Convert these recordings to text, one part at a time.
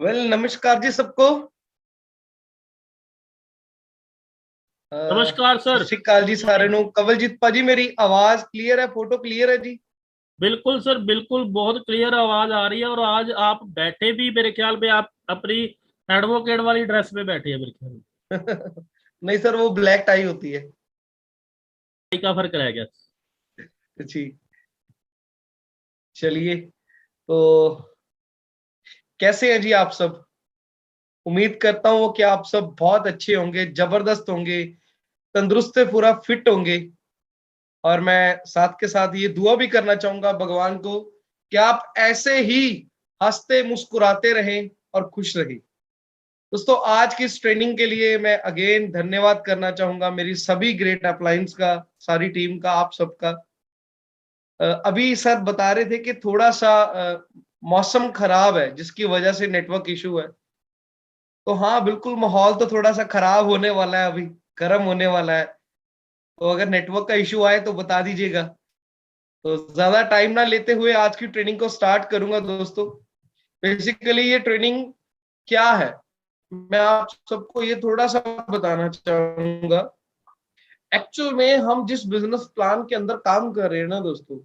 नमस्कार जी सबको। नमस्कार सत सर। श्री अकाल जी गुड सारे मॉर्निंग। नु। कवलजीत पाजी मेरी आवाज क्लियर है, फोटो क्लियर है जी? बिल्कुल सर, बिल्कुल बहुत क्लियर आवाज आ रही है। और आज आप बैठे भी मेरे ख्याल में आप अपनी एडवोकेट वाली ड्रेस में बैठे हैं मेरे ख्याल में। नहीं सर, वो ब्लैक टाई होती है टाई का फर्क रह गया। जी। चलिए, तो कैसे हैं जी आप सब? उम्मीद करता हूँ कि आप सब बहुत अच्छे होंगे, जबरदस्त होंगे, तंदुरुस्त से पूरा फिट होंगे। और मैं साथ के साथ ये दुआ भी करना चाहूंगा भगवान को कि आप ऐसे ही हंसते मुस्कुराते रहें और खुश रहें। दोस्तों, आज की इस ट्रेनिंग के लिए मैं अगेन धन्यवाद करना चाहूंगा मेरी सभी ग्रेट अपलाइंस का, सारी टीम का, आप सबका। अभी सर बता रहे थे कि थोड़ा सा मौसम खराब है जिसकी वजह से नेटवर्क इशू है। तो हाँ, बिल्कुल माहौल तो थोड़ा सा खराब होने वाला है, अभी गर्म होने वाला है। तो अगर नेटवर्क का इशू आए तो बता दीजिएगा। तो ज्यादा टाइम ना लेते हुए आज की ट्रेनिंग को स्टार्ट करूंगा दोस्तों। बेसिकली ये ट्रेनिंग क्या है, मैं आप सबको ये थोड़ा सा बताना चाहूंगा। एक्चुअल में हम जिस बिजनेस प्लान के अंदर काम कर रहे हैं ना दोस्तों,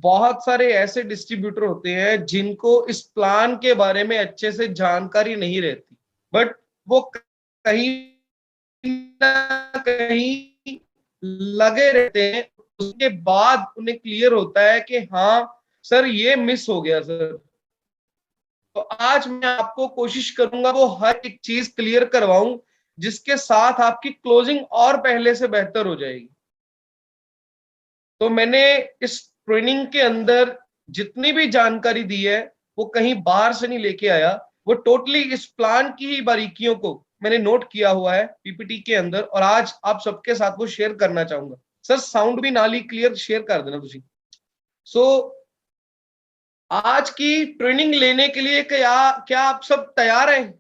बहुत सारे ऐसे डिस्ट्रीब्यूटर होते हैं जिनको इस प्लान के बारे में अच्छे से जानकारी नहीं रहती। बट वो कहीं ना कहीं लगे रहते हैं। उसके बाद उन्हें क्लियर होता है कि हाँ सर, ये मिस हो गया सर। तो आज मैं आपको कोशिश करूंगा वो हर एक चीज क्लियर करवाऊं, जिसके साथ आपकी क्लोजिंग और पहले से बेहतर हो जाएगी। तो मैंने इस ट्रेनिंग के अंदर जितनी भी जानकारी दी है वो कहीं बाहर से नहीं लेके आया। वो टोटली इस प्लान की ही बारीकियों को मैंने नोट किया हुआ है पीपीटी के अंदर, और आज आप सबके साथ वो शेयर करना चाहूंगा। सर साउंड भी नाली क्लियर शेयर कर देना तुसी। सो आज की ट्रेनिंग लेने के लिए क्या क्या आप सब तैयार हैं?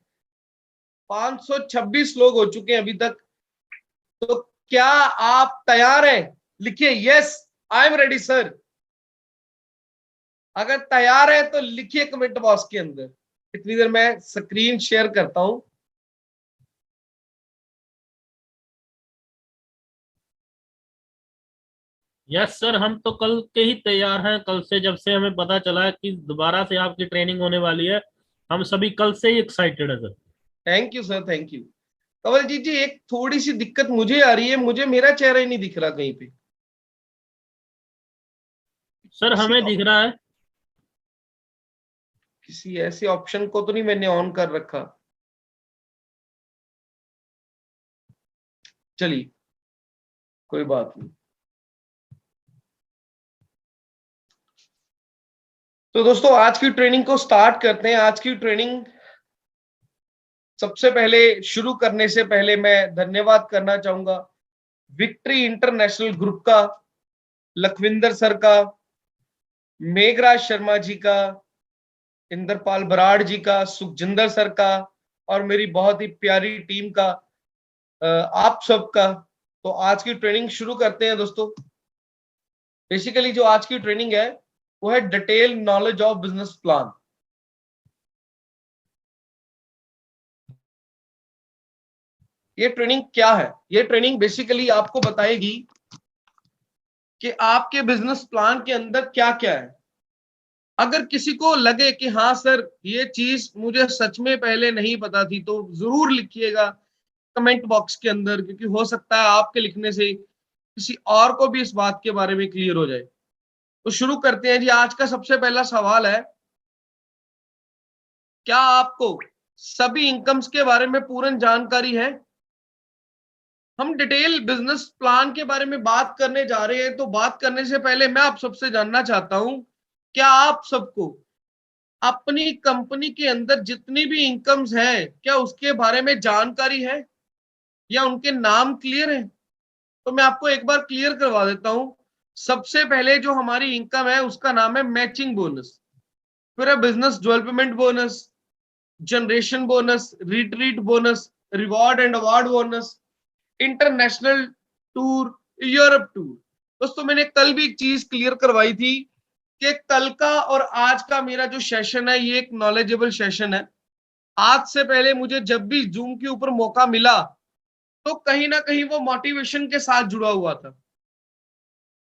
526 लोग हो चुके हैं अभी तक। तो क्या आप तैयार हैं? लिखिए yes, I am ready sir. अगर तैयार है तो लिखिए कमेंट बॉक्स के अंदर। इतनी देर मैं स्क्रीन शेयर करता हूं। यस सर, हम तो कल के ही तैयार हैं। कल से जब से हमें पता चला है कि दोबारा से आपकी ट्रेनिंग होने वाली है, हम सभी कल से ही एक्साइटेड है sir. Thank you sir, thank you. Kawal ji, एक थोड़ी सी दिक्कत मुझे आ रही है, मुझे मेरा चेहरा ही नहीं दिख रहा कहीं पे। सर किसी हमें दिख रहा है। किसी ऐसे ऑप्शन को तो नहीं मैंने ऑन कर रखा। चलिए, कोई बात नहीं। तो दोस्तों, आज की ट्रेनिंग को स्टार्ट करते हैं। आज की ट्रेनिंग सबसे पहले शुरू करने से पहले मैं धन्यवाद करना चाहूंगा विक्ट्री इंटरनेशनल ग्रुप का, लखविंदर सर का, मेघराज शर्मा जी का, इंद्रपाल बराड़ जी का, सुखजिंदर सर का, और मेरी बहुत ही प्यारी टीम का, आप सबका। तो आज की ट्रेनिंग शुरू करते हैं दोस्तों। बेसिकली जो आज की ट्रेनिंग है वो है detail knowledge of business plan. ये ट्रेनिंग क्या है? ये ट्रेनिंग बेसिकली आपको बताएगी कि आपके बिजनेस प्लान के अंदर क्या क्या है। अगर किसी को लगे कि हाँ सर, ये चीज मुझे सच में पहले नहीं पता थी, तो जरूर लिखिएगा कमेंट बॉक्स के अंदर, क्योंकि हो सकता है आपके लिखने से किसी और को भी इस बात के बारे में क्लियर हो जाए। तो शुरू करते हैं जी। आज का सबसे पहला सवाल है, क्या आपको सभी इनकम्स के बारे में पूर्ण जानकारी है? हम डिटेल बिजनेस प्लान के बारे में बात करने जा रहे हैं, तो बात करने से पहले मैं आप सबसे जानना चाहता हूं, क्या आप सबको अपनी कंपनी के अंदर जितनी भी इनकम्स है, क्या उसके बारे में जानकारी है या उनके नाम क्लियर है? तो मैं आपको एक बार क्लियर करवा देता हूं। सबसे पहले जो हमारी इनकम है उसका नाम है मैचिंग बोनस, फिर है business development bonus, generation bonus, retreat bonus, reward and award bonus, international tour, Europe tour. दोस्तों, मैंने कल भी एक चीज क्लियर करवाई थी कि कल का और आज का मेरा जो सेशन है ये एक नॉलेजेबल सेशन है। आज से पहले मुझे जब भी जूम के ऊपर मौका मिला तो कहीं ना कहीं वो मोटिवेशन के साथ जुड़ा हुआ था,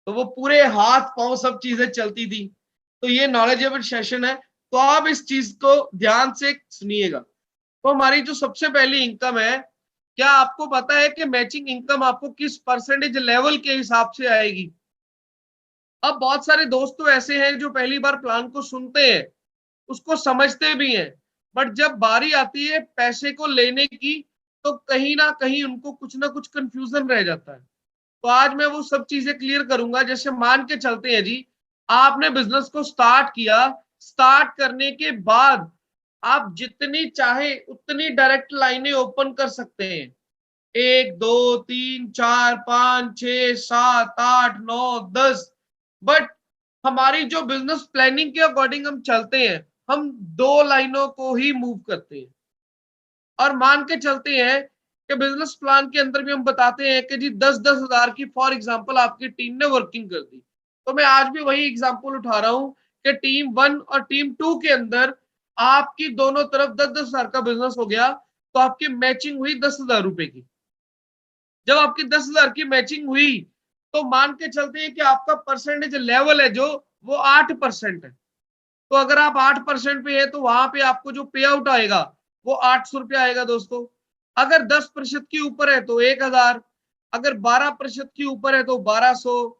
तो वो पूरे हाथ पांव सब चीजें चलती थी। तो ये नॉलेजेबल सेशन है, तो आप इस चीज को ध्यान से सुनिएगा। तो हमारी जो सबसे पहली इनकम है, क्या आपको पता है कि मैचिंग इनकम आपको किस परसेंटेज लेवल के हिसाब से आएगी? अब बहुत सारे दोस्त तो ऐसे हैं जो पहली बार प्लान को सुनते हैं, उसको समझते भी हैं, बट जब बारी आती है पैसे को लेने की तो कहीं ना कहीं उनको कुछ ना कुछ कंफ्यूजन रह जाता है। तो आज मैं वो सब चीजें क्लियर करूंगा। जैसे मान के चलते हैं जी, आपने बिजनेस को स्टार्ट किया, स्टार्ट करने के बाद आप जितनी चाहे उतनी डायरेक्ट लाइनें ओपन कर सकते हैं, 1 2 3 4 5 6 7 8 9 10। बट हमारी जो बिजनेस प्लानिंग के अकॉर्डिंग हम चलते हैं, हम 2 लाइनों को ही मूव करते हैं। और मान के चलते हैं कि बिजनेस प्लान के अंदर भी हम बताते हैं कि जी 10-10 हजार की फॉर एग्जांपल आपकी टीम ने वर्किंग कर दी, तो मैं आज भी वही एग्जांपल उठा रहा हूं कि टीम 1 और टीम 2 के अंदर आपकी दोनों तरफ 10-10 हजार का बिजनेस हो गया, तो आपकी मैचिंग हुई 10 हजार रुपए की। जब आपकी 10 हजार की मैचिंग हुई तो मान के चलते हैं कि आपका परसेंटेज लेवल है जो वो 8% है। तो अगर आप 8% पे है तो वहां पे आपको जो पे आउट आएगा वो 800 रुपया आएगा दोस्तों। अगर 10% के ऊपर है तो 1 हजार, अगर 12% के ऊपर है तो 1200,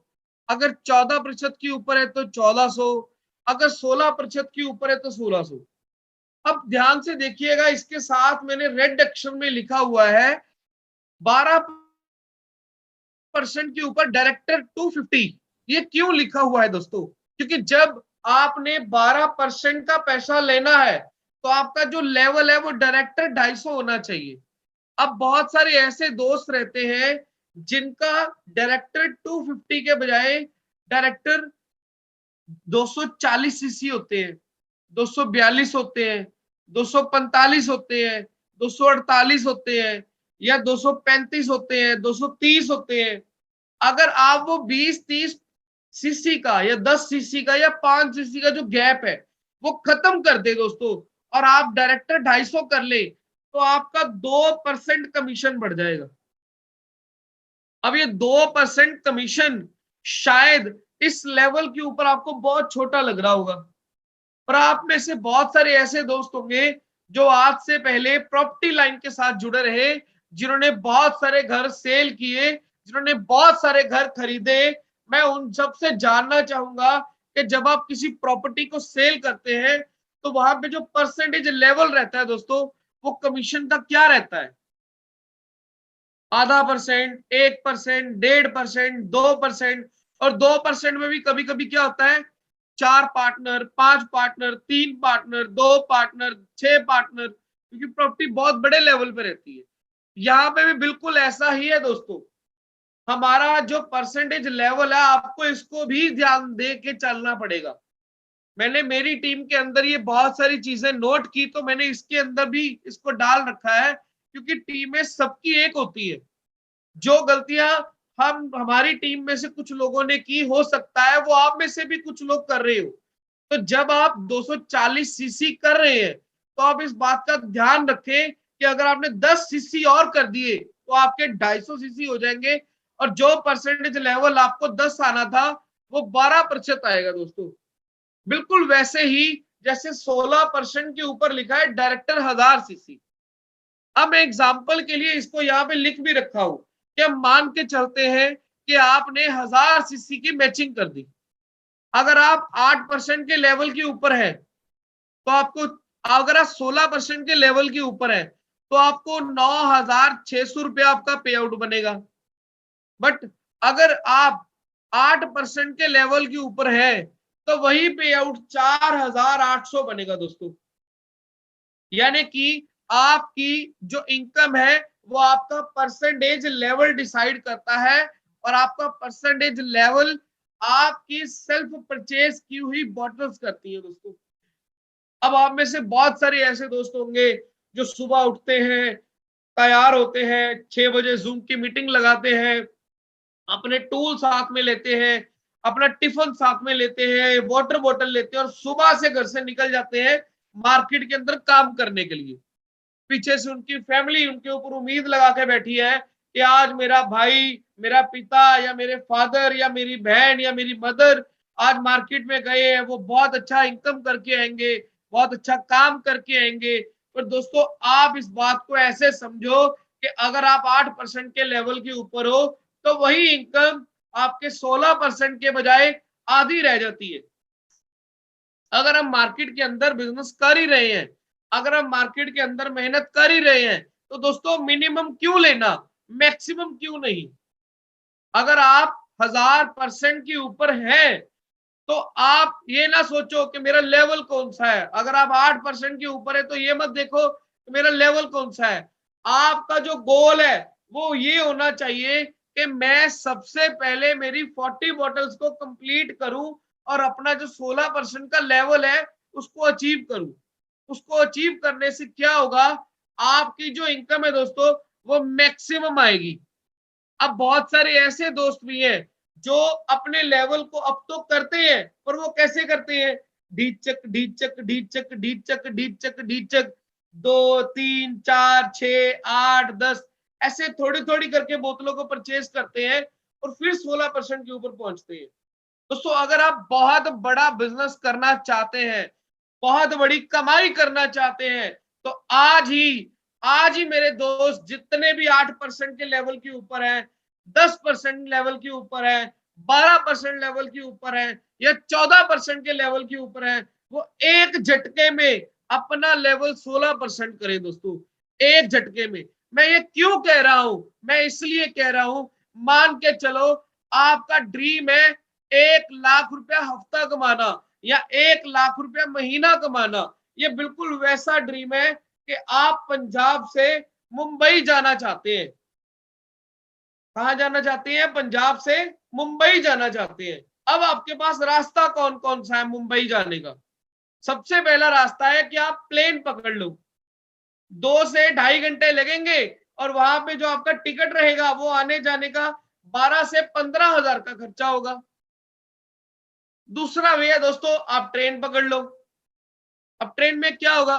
अगर 14% के ऊपर है तो 1400, अगर 16% के ऊपर है तो 1600। अब ध्यान से देखिएगा, इसके साथ मैंने रेड अक्षर में लिखा हुआ है 12% के ऊपर डायरेक्टर 250। ये क्यों लिखा हुआ है दोस्तों? क्योंकि जब आपने 12% का पैसा लेना है तो आपका जो लेवल है वो डायरेक्टर 250 होना चाहिए। अब बहुत सारे ऐसे दोस्त रहते हैं जिनका डायरेक्टर 250 के बजाय डायरेक्टर 240 सीसी होते हैं, 242 होते हैं, 245 होते हैं, 248 होते हैं, या 235 होते हैं, 230 होते हैं। अगर आप वो 20-30 सीसी का या 10 सीसी का या 5 सीसी का जो गैप है वो खत्म कर दे दोस्तों, और आप डायरेक्टर 250 कर ले, तो आपका 2% कमीशन बढ़ जाएगा। अब ये 2% कमीशन शायद इस लेवल के ऊपर आपको बहुत छोटा लग रहा होगा, पर आप में से बहुत सारे ऐसे दोस्त होंगे जो आज से पहले प्रॉपर्टी लाइन के साथ जुड़े रहे, जिन्होंने बहुत सारे घर सेल किए, जिन्होंने बहुत सारे घर खरीदे। मैं उन सब से जानना चाहूंगा कि जब आप किसी प्रॉपर्टी को सेल करते हैं तो वहां पे जो परसेंटेज लेवल रहता है दोस्तों, वो कमीशन का क्या रहता है? ½ %, 1%, 1.5%, 2%। और 2% में भी कभी कभी क्या होता है, 4 partner, 5 partner, 3 partner, 2 partner, 6 partner, क्योंकि प्रॉपर्टी बहुत बड़े लेवल पे रहती है। यहाँ पे भी बिल्कुल ऐसा ही है दोस्तों। हमारा जो परसेंटेज लेवल है आपको इसको भी ध्यान दे के चलना पड़ेगा। मैंने मेरी टीम के अंदर ये बहुत सारी चीजें नोट की, तो मैंने इसके अंदर भी इसको डाल रखा है, क्योंकि टीमें सबकी एक होती है। जो गलतियां हम हमारी टीम में से कुछ लोगों ने की, हो सकता है वो आप में से भी कुछ लोग कर रहे हो। तो जब आप 240 सीसी कर रहे हैं तो आप इस बात का ध्यान रखें कि अगर आपने 10 सीसी और कर दिए तो आपके 250 सीसी हो जाएंगे, और जो परसेंटेज लेवल आपको 10 आना था वो 12% आएगा दोस्तों। बिल्कुल वैसे ही जैसे 16% के ऊपर लिखा है डायरेक्टर 1000 सीसी। अब मैं एग्जाम्पल के लिए इसको यहाँ पे लिख भी रखा हूं कि हम मान के चलते हैं कि आपने 1000 सीसी की मैचिंग कर दी। अगर आप 8% के लेवल के ऊपर है तो आपको, अगर आप 16% के लेवल के ऊपर है तो आपको 9600 रुपया आपका पे आउट बनेगा। बट अगर आप 8% के लेवल के ऊपर है तो वही पे आउट 4800 बनेगा दोस्तों। यानी कि आपकी जो इनकम है वो आपका परसेंटेज लेवल डिसाइड करता है, और आपका परसेंटेज लेवल आपकी सेल्फ परचेज की हुई बॉटल्स करती है दोस्तों। अब आप में से बहुत सारे ऐसे दोस्त होंगे जो सुबह उठते हैं, तैयार होते हैं, 6 बजे जूम की मीटिंग लगाते हैं, अपने टूल साथ में लेते हैं, अपना टिफिन साथ में लेते हैं, वाटर बॉटल लेते हैं, और सुबह से घर से निकल जाते हैं मार्केट के अंदर काम करने के लिए। पीछे से उनकी फैमिली उनके ऊपर उम्मीद लगा के बैठी है कि आज मेरा भाई, मेरा पिता या मेरे फादर या मेरी बहन या मेरी मदर आज मार्केट में गए हैं, वो बहुत अच्छा इनकम करके आएंगे, बहुत अच्छा काम करके आएंगे। पर दोस्तों आप इस बात को ऐसे समझो कि अगर आप 8% के लेवल के ऊपर हो तो वही इनकम आपके 16% के बजाय आधी रह जाती है। अगर हम मार्केट के अंदर बिजनेस कर ही रहे हैं, अगर हम मार्केट के अंदर मेहनत कर ही रहे हैं, तो दोस्तों मिनिमम क्यों लेना, मैक्सिमम क्यों नहीं। अगर आप 1000% के ऊपर है तो आप ये ना सोचो कि मेरा लेवल कौन सा है। अगर आप 8% के ऊपर है तो ये मत देखो कि मेरा लेवल कौन सा है। आपका जो गोल है वो ये होना चाहिए कि मैं सबसे पहले मेरी 40 बॉटल्स को कंप्लीट करूं और अपना जो 16% का लेवल है उसको अचीव करूं। उसको अचीव करने से क्या होगा, आपकी जो इनकम है दोस्तों वो मैक्सिमम आएगी। अब बहुत सारे ऐसे दोस्त भी हैं जो अपने लेवल को अप तो करते हैं, पर वो कैसे करते हैं, ढीचक ढीचक ढीचक ढीचक ढीचक ढीचक, 2 3 4 6 8 10 ऐसे थोड़ी थोड़ी करके बोतलों को परचेज करते हैं और फिर 16% के ऊपर पहुंचते हैं। दोस्तों अगर आप बहुत बड़ा बिजनेस करना चाहते हैं, बहुत बड़ी कमाई करना चाहते हैं, तो आज ही मेरे दोस्त जितने भी 8% के लेवल के ऊपर हैं, 10% लेवल के ऊपर है, 12% लेवल के ऊपर है या 14% के लेवल के ऊपर है, वो एक झटके में अपना लेवल 16% करें। दोस्तों एक झटके में। मैं ये क्यों कह रहा हूं, मैं इसलिए कह रहा हूं, मान के चलो आपका ड्रीम है 1 लाख रुपया हफ्ता कमाना या 1 लाख रुपया महीना कमाना। ये बिल्कुल वैसा ड्रीम है कि आप पंजाब से मुंबई जाना चाहते हैं। कहां जाना चाहते हैं, पंजाब से मुंबई जाना चाहते हैं। अब आपके पास रास्ता कौन कौन सा है मुंबई जाने का। सबसे पहला रास्ता है कि आप प्लेन पकड़ लो, 2 से ढाई घंटे लगेंगे और वहां पे जो आपका टिकट रहेगा वो आने जाने का 12 से 15 हजार का खर्चा होगा। दूसरा वे है दोस्तों, आप ट्रेन पकड़ लो। अब ट्रेन में क्या होगा,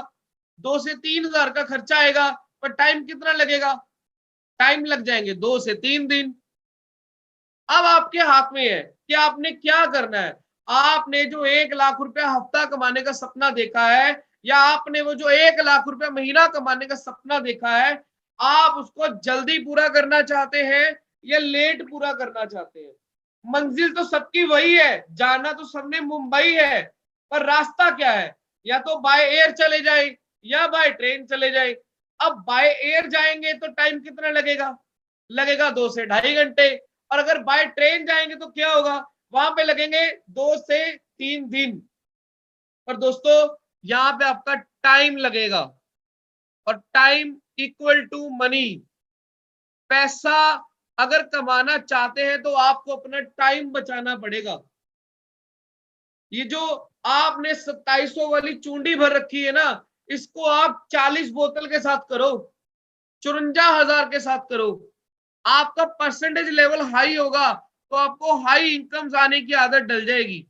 2 से 3 हजार का खर्चा आएगा, पर टाइम कितना लगेगा, टाइम लग जाएंगे 2 से 3 दिन। अब आपके हाथ में है कि आपने क्या करना है। आपने जो 1 लाख रुपया हफ्ता कमाने का सपना देखा है या आपने वो जो 1 लाख रुपया महीना कमाने का सपना देखा है, आप उसको जल्दी पूरा करना चाहते हैं या लेट पूरा करना चाहते हैं। मंजिल तो सबकी वही है, जाना तो सबने मुंबई है, पर रास्ता क्या है, या तो बाय एयर चले जाए या बाय ट्रेन चले जाए। अब बाय एयर जाएंगे तो टाइम कितना लगेगा, लगेगा 2 से ढाई घंटे। और अगर बाय ट्रेन जाएंगे तो क्या होगा, वहां पे लगेंगे 2 से 3 दिन। पर दोस्तों यहाँ पे आपका टाइम लगेगा और टाइम इक्वल टू मनी। पैसा अगर कमाना चाहते हैं तो आपको अपना टाइम बचाना पड़ेगा। ये जो आपने 2700 वाली चूंडी भर रखी है ना, इसको आप 40 बोतल के साथ करो, 54,000 के साथ करो। आपका परसेंटेज लेवल हाई होगा तो आपको हाई इनकम्स आने की आदत डल जाएगी।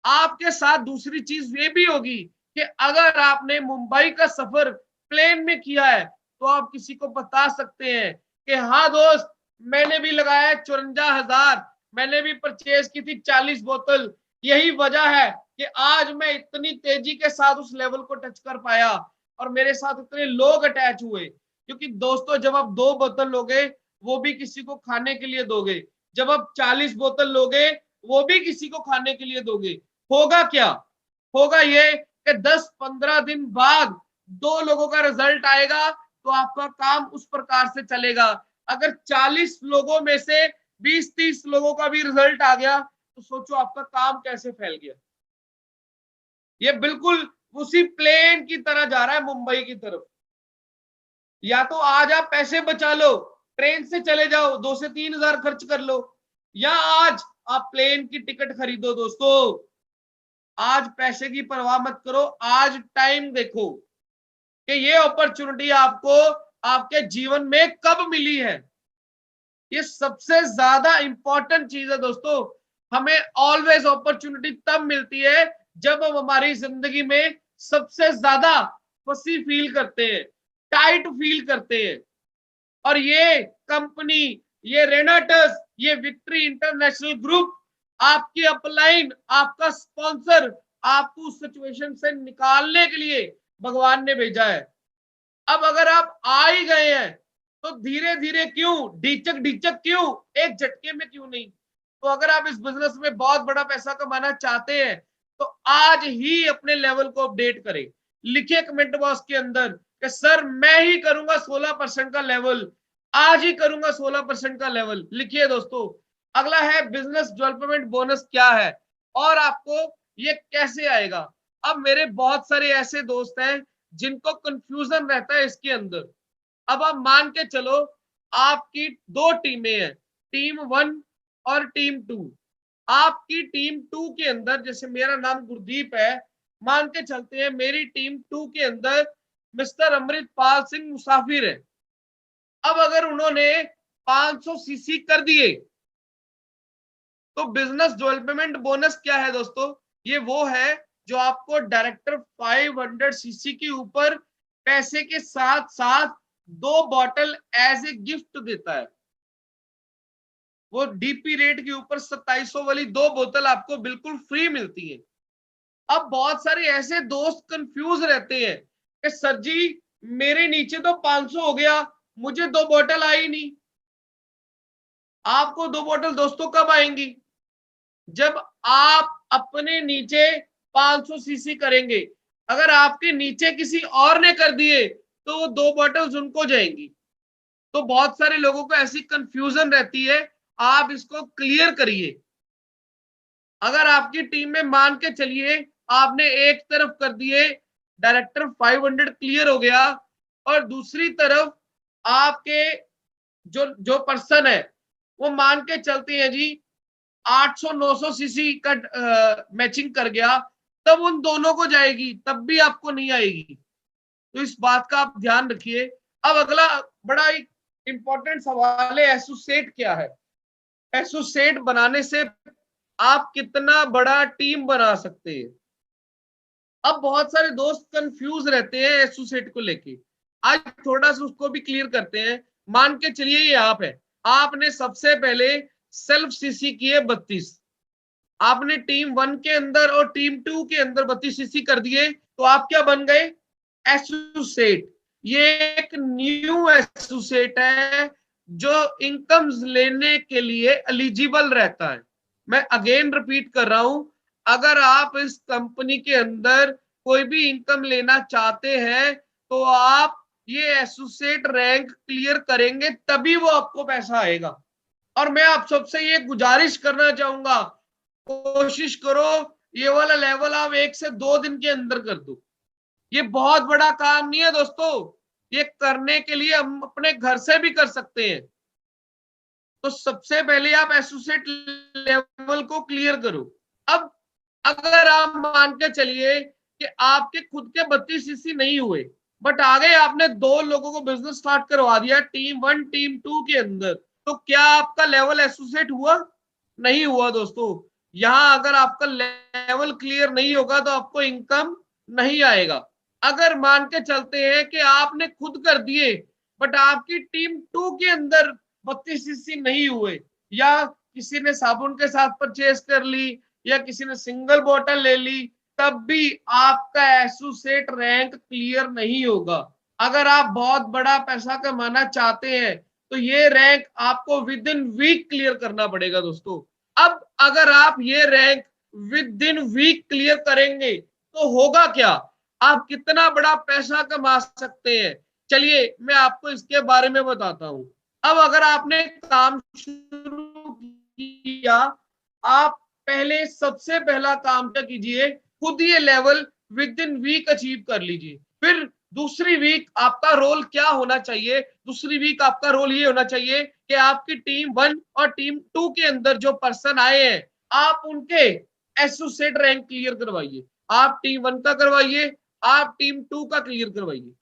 आपके साथ दूसरी चीज ये भी होगी कि अगर आपने मुंबई का सफर प्लेन में किया है तो आप किसी को बता सकते हैं कि हाँ दोस्त, मैंने भी लगाया 54,000, मैंने भी परचेज की थी 40 बोतल। यही वजह है कि आज मैं इतनी तेजी के साथ उस लेवल को टच कर पाया और मेरे साथ इतने लोग अटैच हुए। क्योंकि दोस्तों जब आप 2 बोतल लोगे वो भी किसी को खाने के लिए दोगे, जब आप 40 बोतल लोगे वो भी किसी को खाने के लिए दोगे। होगा क्या, होगा ये कि 10-15 दिन बाद 2 लोगों का रिजल्ट आएगा तो आपका काम उस प्रकार से चलेगा। अगर 40 लोगों में से 20-30 लोगों का भी रिजल्ट आ गया तो सोचो आपका काम कैसे फैल गया। ये बिल्कुल उसी प्लेन की तरह जा रहा है मुंबई की तरफ। या तो आज आप पैसे बचा लो, ट्रेन से चले जाओ, 2 से 3 हजार खर्च कर लो, या आज आप प्लेन की टिकट खरीदो। दोस्तों आज पैसे की परवाह मत करो, आज टाइम देखो कि ये अपॉर्चुनिटी आपको आपके जीवन में कब मिली है। ये सबसे ज्यादा इंपॉर्टेंट चीज है दोस्तों। हमें ऑलवेज अपॉर्चुनिटी तब मिलती है जब हम हमारी जिंदगी में सबसे ज्यादा खुशी फील करते हैं। टाइट फील करते हैं। और ये कंपनी, ये रेनाटस, ये विक्ट्री इंटरनेशनल ग्रुप आपकी अपलाइन, आपका स्पॉन्सर, आपको उस सिचुएशन से निकालने के लिए भगवान ने भेजा है। अब अगर आप आ ही गए हैं तो धीरे धीरे क्यों, ढीचक ढीचक क्यों, एक झटके में क्यों नहीं। तो अगर आप इस बिजनेस में बहुत बड़ा पैसा कमाना चाहते हैं तो आज ही अपने लेवल को अपडेट करें। लिखिए कमेंट बॉक्स के अंदर कि सर मैं ही करूंगा 16% का लेवल, आज ही करूंगा 16% का लेवल। लिखिए दोस्तों। अगला है बिजनेस डेवलपमेंट बोनस क्या है और आपको ये कैसे आएगा। अब मेरे बहुत सारे ऐसे दोस्त हैं जिनको कंफ्यूजन रहता है इसके अंदर। अब आप मान के चलो आपकी दो टीमें हैं, टीम 1 और टीम 2। आपकी टीम 2 के अंदर, जैसे मेरा नाम गुरदीप है, मान के चलते हैं मेरी टीम 2 के अंदर मिस्टर अमृतपाल सिंह मुसाफिर है। अब अगर उन्होंने 500 सीसी कर दिए तो बिजनेस डेवलपमेंट बोनस क्या है दोस्तों, ये वो है जो आपको डायरेक्टर 500 सीसी के ऊपर पैसे के साथ साथ 2 बॉटल एज ए गिफ्ट देता है। वो डीपी रेट के ऊपर 2700 वाली 2 बोतल आपको बिल्कुल फ्री मिलती है। अब बहुत सारे ऐसे दोस्त कंफ्यूज रहते हैं कि सर जी मेरे नीचे तो 500 हो गया, मुझे 2 बॉटल आई नहीं। आपको 2 बॉटल दोस्तों कब आएंगी, जब आप अपने नीचे 500 सीसी करेंगे। अगर आपके नीचे किसी और ने कर दिए तो वो 2 बॉटल्स उनको जाएंगी। तो बहुत सारे लोगों को ऐसी कंफ्यूजन रहती है, आप इसको क्लियर करिए। अगर आपकी टीम में मान के चलिए आपने एक तरफ कर दिए डायरेक्टर 500 क्लियर हो गया और दूसरी तरफ आपके जो जो पर्सन है वो मान के चलते हैं जी 800-900 सीसी का मैचिंग कर गया, तब उन दोनों को जाएगी, तब भी आपको नहीं आएगी। तो इस बात का आप ध्यान रखिए। अब अगला बड़ा इंपॉर्टेंट सवाल है, एसोसिएट क्या है। एसोसिएट बनाने से आप कितना बड़ा टीम बना सकते हैं। अब बहुत सारे दोस्त कंफ्यूज रहते हैं एसोसिएट को लेके, आज थोड़ा सा उसको भी क्लियर करते हैं। मान के चलिए ये आप है, आपने सबसे पहले सेल्फ सीसी किए 32, आपने टीम 1 के अंदर और टीम 2 के अंदर 32 सीसी कर दिए, तो आप क्या बन गए, एसोसिएट। ये एक न्यू एसोसिएट है जो इनकम्स लेने के लिए एलिजिबल रहता है। मैं अगेन रिपीट कर रहा हूं, अगर आप इस कंपनी के अंदर कोई भी इनकम लेना चाहते हैं तो आप ये एसोसिएट रैंक क्लियर करेंगे तभी वो आपको पैसा आएगा। और मैं आप सबसे ये गुजारिश करना चाहूंगा, कोशिश करो ये वाला लेवल आप 1 से 2 दिन के अंदर कर दो। ये बहुत बड़ा काम नहीं है दोस्तों, ये करने के लिए हम अपने घर से भी कर सकते हैं। तो सबसे पहले आप एसोसिएट लेवल को क्लियर करो। अब अगर आप मान के चलिए कि आपके खुद के 32 सीसी नहीं हुए, बट आगे आपने 2 लोगों को बिजनेस स्टार्ट करवा दिया टीम 1 टीम 2 के अंदर, तो क्या आपका लेवल एसोसिएट हुआ, नहीं हुआ दोस्तों। यहां अगर आपका लेवल क्लियर नहीं होगा तो आपको इनकम नहीं आएगा। अगर मान के चलते हैं कि आपने खुद कर दिए बट आपकी टीम 2 के अंदर 32 सीसी नहीं हुए, या किसी ने साबुन के साथ परचेज कर ली या किसी ने सिंगल बोतल ले ली, तब भी आपका एसोसिएट रैंक क्लियर नहीं होगा। अगर आप बहुत बड़ा पैसा कमाना चाहते हैं तो ये रैंक आपको विद इन वीक क्लियर करना पड़ेगा दोस्तों। अब अगर आप ये rank within week clear करेंगे तो होगा क्या, आप कितना बड़ा पैसा कमा सकते हैं। चलिए मैं आपको इसके बारे में बताता हूं। अब अगर आपने काम शुरू किया, आप पहले सबसे पहला काम क्या कीजिए, खुद ये level within week achieve कर लीजिए। फिर दूसरी वीक आपका रोल क्या होना चाहिए, दूसरी वीक आपका रोल ये होना चाहिए कि आपकी टीम 1 और टीम 2 के अंदर जो पर्सन आए हैं आप उनके एसोसिएट रैंक क्लियर करवाइए। आप टीम 1 का करवाइए, आप टीम 2 का क्लियर करवाइए।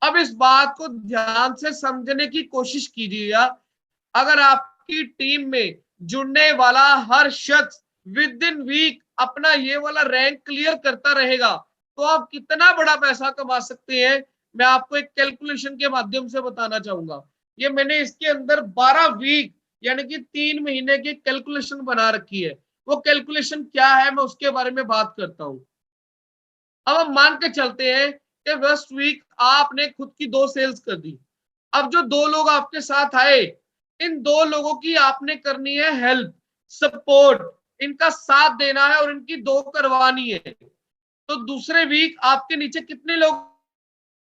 अब इस बात को ध्यान से समझने की कोशिश कीजिएगा, अगर आपकी टीम में जुड़ने वाला हर शख्स विद इन वीक अपना ये वाला रैंक क्लियर करता रहेगा तो आप कितना बड़ा पैसा कमा सकते हैं। मैं आपको एक कैलकुलेशन के माध्यम से बताना चाहूंगा। ये मैंने इसके अंदर 12 वीक यानी कि 3 महीने की कैलकुलेशन बना रखी है। वो कैलकुलेशन क्या है मैं उसके बारे में बात करता हूं। अब हम मान के चलते हैं कि फर्स्ट वीक आपने खुद की 2 सेल्स कर दी। अब जो 2 लोग आपके साथ आए, इन 2 लोगों की आपने करनी है हेल्प, सपोर्ट, इनका साथ देना है और इनकी 2 करवानी है। तो दूसरे वीक आपके नीचे कितने लोग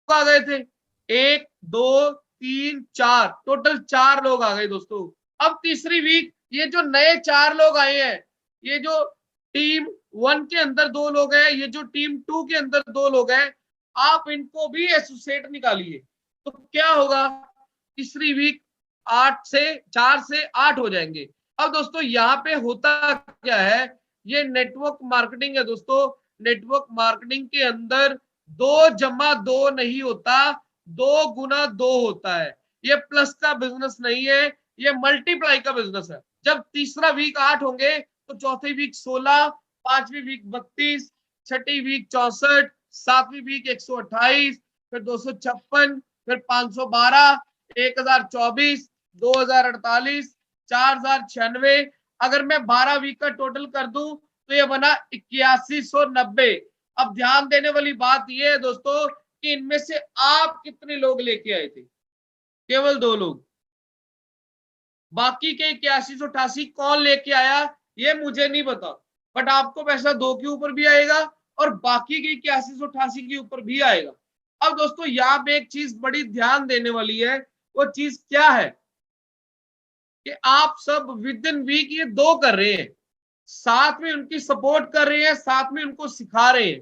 आ गए थे? 1 2 3 4, टोटल 4 लोग आ गए दोस्तों। अब तीसरी वीक ये जो नए 4 लोग आए हैं, ये जो टीम 1 के अंदर 2 लोग हैं, ये जो टीम 2 के अंदर 2 लोग हैं, आप इनको भी एसोसिएट निकालिए। तो क्या होगा? तीसरी वीक 4 से 8 हो जाएंगे। अब दोस्तों यहाँ पे होता क्या है, ये नेटवर्क मार्केटिंग है दोस्तों। नेटवर्क मार्केटिंग के अंदर 2 जमा 2 नहीं होता, 2 गुना 2 होता है। ये प्लस का बिजनेस नहीं है, ये मल्टीप्लाई का बिजनेस है। जब तीसरा वीक 8 होंगे तो चौथी वीक 16, पांचवी वीक 32, छठी वीक 64, सातवीं वीक 128, फिर 256, फिर 512, 1024, 2048, 4096। अगर मैं 12 वीक का टोटल कर दूं तो ये बना 8190। अब ध्यान देने वाली बात ये है दोस्तों कि इनमें से आप कितने लोग लेके आए थे? केवल 2 लोग। बाकी के 8188 कौन लेके आया ये मुझे नहीं पता, बट आपको पैसा 2 के ऊपर भी आएगा और बाकी के 8188 के ऊपर भी आएगा। अब दोस्तों यहाँ पे एक चीज बड़ी ध्यान देने वाली है, वो चीज क्या है कि आप सब विद इन वीक ये 2 कर रहे हैं, साथ में उनकी सपोर्ट कर रहे हैं, साथ में उनको सिखा रहे हैं।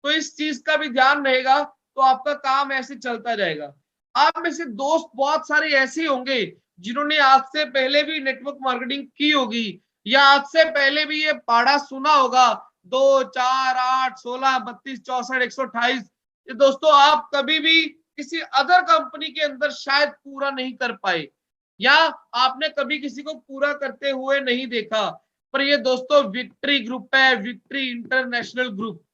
तो इस चीज का भी ध्यान रहेगा तो आपका काम ऐसे चलता जाएगा। आप में से दोस्त बहुत सारे ऐसे होंगे जिन्होंने आज से पहले भी नेटवर्क मार्केटिंग की होगी या आज से पहले भी ये पढ़ा सुना होगा 2 4 8 16 32 64 128। ये दोस्तों आप कभी भी किसी अदर कंपनी के अंदर शायद पूरा नहीं कर पाए या आपने कभी किसी को पूरा करते हुए नहीं देखा, पर ये दोस्तों विक्ट्री ग्रुप है, विक्ट्री इंटरनेशनल ग्रुप।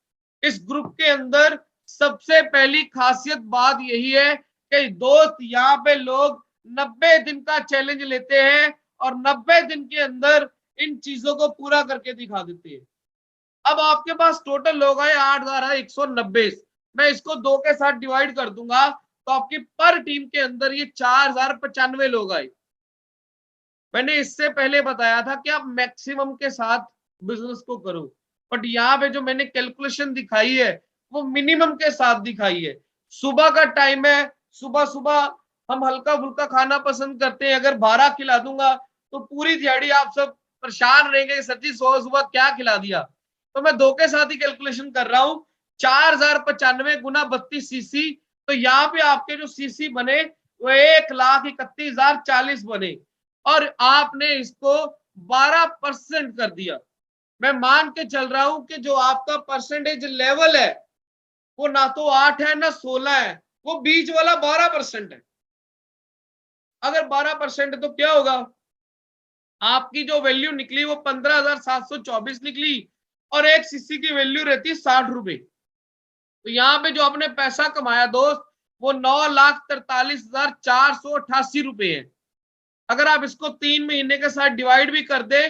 इस ग्रुप के अंदर सबसे पहली खासियत बात यही है कि दोस्त यहाँ पे लोग 90 दिन का चैलेंज लेते हैं और 90 दिन के अंदर इन चीजों को पूरा करके दिखा देते हैं। अब आपके पास टोटल लोग आए 8190। मैं इसको 2 के साथ डिवाइड कर दूंगा तो आपकी पर टीम के अंदर ये 4095 लोग आए। मैंने इससे पहले बताया था कि आप मैक्सिमम के साथ बिजनेस को करो, बट यहाँ पे जो मैंने कैलकुलेशन दिखाई है वो मिनिमम के साथ दिखाई है। सुबह का टाइम है, सुबह सुबह हम हल्का फुल्का खाना पसंद करते हैं, अगर 12 खिला दूंगा तो पूरी दिहाड़ी आप सब परेशान रहेंगे सर जी सुबह सुबह क्या खिला दिया। तो मैं 2 के साथ ही कैलकुलेशन कर रहा हूँ, 4095 गुना 32 सीसी। तो यहाँ पे आपके जो सीसी बने वो 1,31,040 बने और आपने इसको 12% कर दिया। मैं मान के चल रहा हूं कि जो आपका परसेंटेज लेवल है वो ना तो 8 है ना 16 है, वो बीच वाला 12% है। अगर 12% है तो क्या होगा, आपकी जो वैल्यू निकली वो 15,724 निकली और एक सीसी की वैल्यू रहती है 60 रुपए। तो यहाँ पे जो आपने पैसा कमाया दोस्त वो 9,43,488 रुपए है। अगर आप इसको 3 महीने के साथ डिवाइड भी कर दे